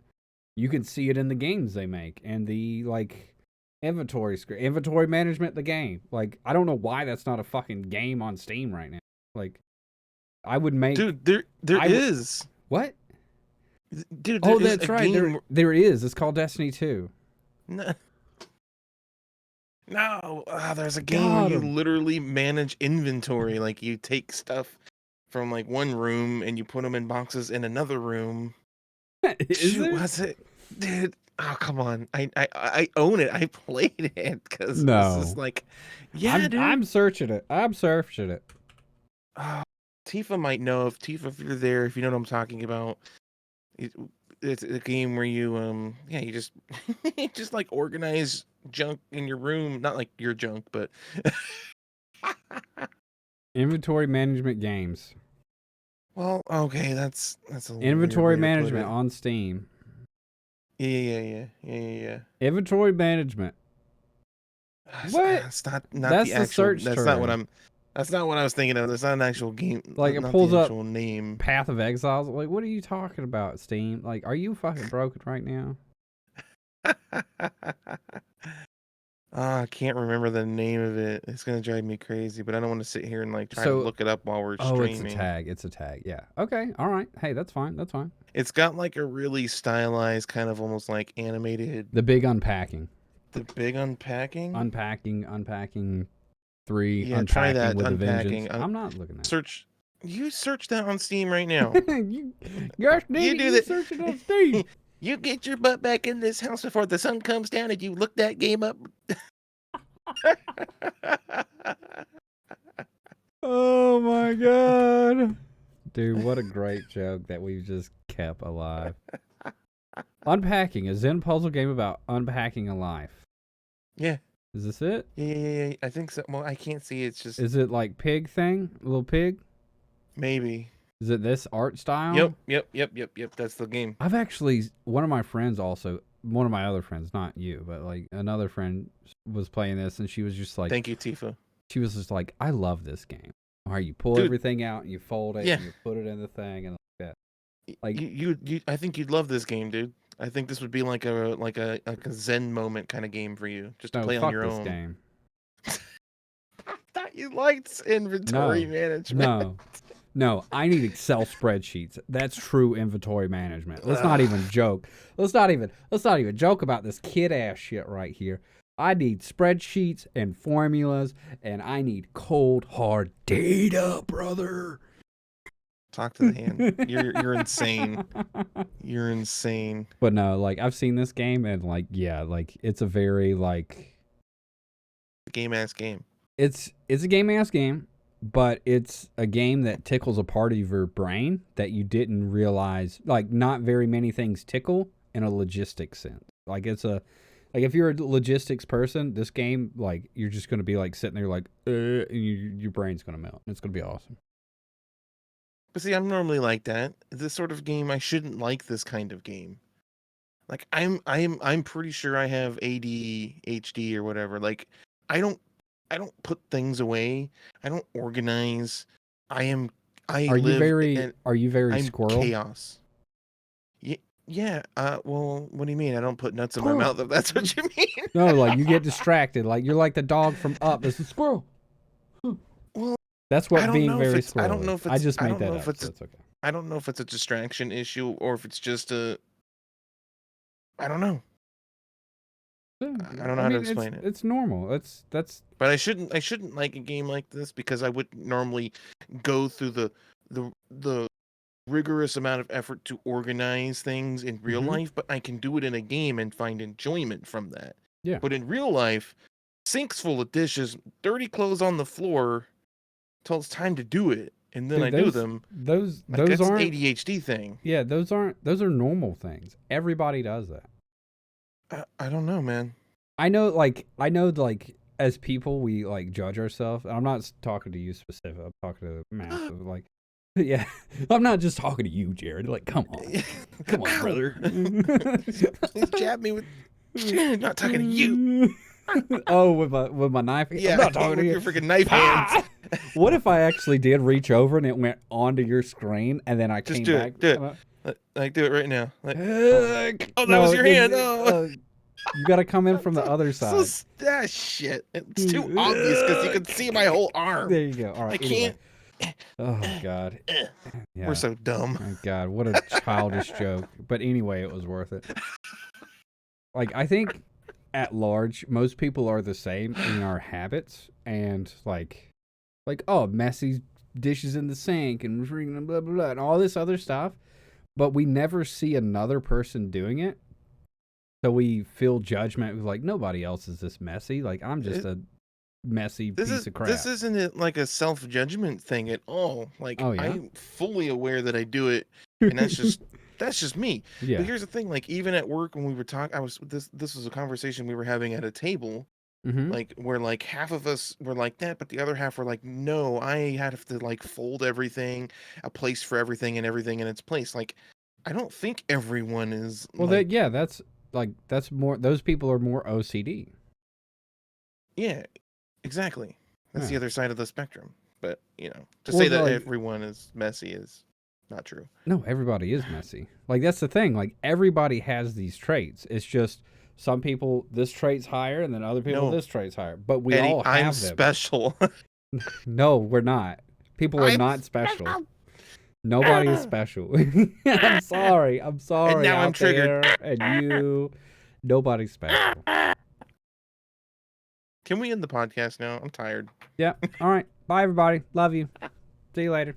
You can see it in the games they make and the like inventory management, the game. Like I don't know why that's not a fucking game on Steam right now. Like I would make Dude, there is. What? Dude, oh, that's right. There is. It's called Destiny 2. No. There's a game where you literally manage inventory. Like you take stuff from like one room and you put them in boxes in another room. Was it, dude? Oh, come on! I own it. I played it because this is like, dude. I'm searching it. Tifa might know if you're there, if you know what I'm talking about. It's a game where you you just you just like organize junk in your room, not like your junk, but inventory management games. Well, okay, that's a inventory management on Steam. Yeah. Inventory management. What? That's not that's the actual. Search that's term. not what I'm. That's not what I was thinking of. That's not an actual game. Like it not pulls the up actual name. Path of Exiles. Like, what are you talking about, Steam? Like, are you fucking broken right now? I can't remember the name of it. It's gonna drive me crazy, but I don't want to sit here and like try to look it up while we're streaming. It's a tag. Yeah. Okay. All right. Hey, that's fine. It's got like a really stylized, kind of almost like animated. The big unpacking. Unpacking 3. Yeah, unpacking try that. With Unpacking. I'm not looking at search. You search that on Steam right now. you do that. Search it on Steam. You get your butt back in this house before the sun comes down and you look that game up. Oh my god. Dude, what a great joke that we've just kept alive. Unpacking, a Zen puzzle game about unpacking a life. Yeah. Is this it? Yeah. I think so. Well, I can't see. It's just. Is it like pig thing? A little pig? Maybe. Is it this art style? Yep. That's the game. I've actually, one of my other friends, not you, but like another friend was playing this and she was just like. Thank you, Tifa. She was just like, I love this game. Where you pull everything out and you fold it and you put it in the thing and like that. Like you I think you'd love this game, dude. I think this would be like a Zen moment kind of game for you, just to play on your own. Game. I thought you liked inventory management. No, I need Excel spreadsheets. That's true inventory management. Let's not even joke. Let's not even joke about this kid ass shit right here. I need spreadsheets and formulas, and I need cold hard data, brother. Talk to the hand. You're insane. You're insane. But no, like I've seen this game, and like yeah, like it's a very like game ass game. It's a game ass game, but it's a game that tickles a part of your brain that you didn't realize. Like not very many things tickle in a logistics sense. Like it's a like if you're a logistics person, this game like you're just gonna be like sitting there like and your brain's gonna melt. It's gonna be awesome. But see, I'm normally like that. This sort of game, I shouldn't like this kind of game. Like I'm pretty sure I have ADHD or whatever. Like I don't put things away. I don't organize. I Are you very I'm squirrel? chaos. Yeah. Well, what do you mean? I don't put nuts in my mouth if that's what you mean. No, like you get distracted. Like you're like the dog from Up. This is squirrel. Well, that's what being very squirrel. I don't know if it's. I just made don't that know up. if it's. So it's okay. I don't know if it's a distraction issue or if it's just a. I don't know. I don't know how to explain it. It's normal. That's. But I shouldn't like a game like this because I would normally go through the rigorous amount of effort to organize things in real life, but I can do it in a game and find enjoyment from that. Yeah. But in real life, sinks full of dishes, dirty clothes on the floor till it's time to do it, and then I do them. Those that's aren't an ADHD thing. Yeah, those are normal things. Everybody does that. I don't know, man. I know like as people we like judge ourselves. I'm not talking to you specific. I'm talking to massive like yeah. I'm not just talking to you, Jared. Like come on, brother. Please jab me with not talking to you. Oh, with my knife. Yeah, I'm not talking to you. Your freaking knife hands. What if I actually did reach over and it went onto your screen and then I just came back? Do it. Like do it right now. Like, oh, that was your hand. Oh. You got to come in from the other side. Shit. It's too obvious because you can see my whole arm. There you go. All right. I can't. Oh, God. Yeah. We're so dumb. Oh, God. What a childish joke. But anyway, it was worth it. Like, I think at large, most people are the same in our habits. And, like oh, messy dishes in the sink and blah, blah, blah, and all this other stuff. But we never see another person doing it. So we feel judgment. Like, nobody else is this messy. Like, I'm just a messy piece of crap. This isn't like a self-judgment thing at all. Like, I'm fully aware that I do it, and that's just me. Yeah. But here's the thing. Like, even at work when we were talking, this was a conversation we were having at a table. Like, where like half of us were like that, but the other half were like, no, I have to like fold everything, a place for everything, and everything in its place. Like, I don't think everyone is. Well, that's more. Those people are more OCD. Yeah, exactly. That's the other side of the spectrum. But to say that everyone is messy is not true. No, everybody is messy. Like that's the thing. Like everybody has these traits. It's just some people this trait's higher, and then other people this trait's higher. But we all have them. I'm special. No, we're not. People are not special. Nobody is special. I'm sorry. I'm sorry. And now I'm triggered. And you, nobody's special. Can we end the podcast now? I'm tired. Yeah. All right. Bye, everybody. Love you. See you later.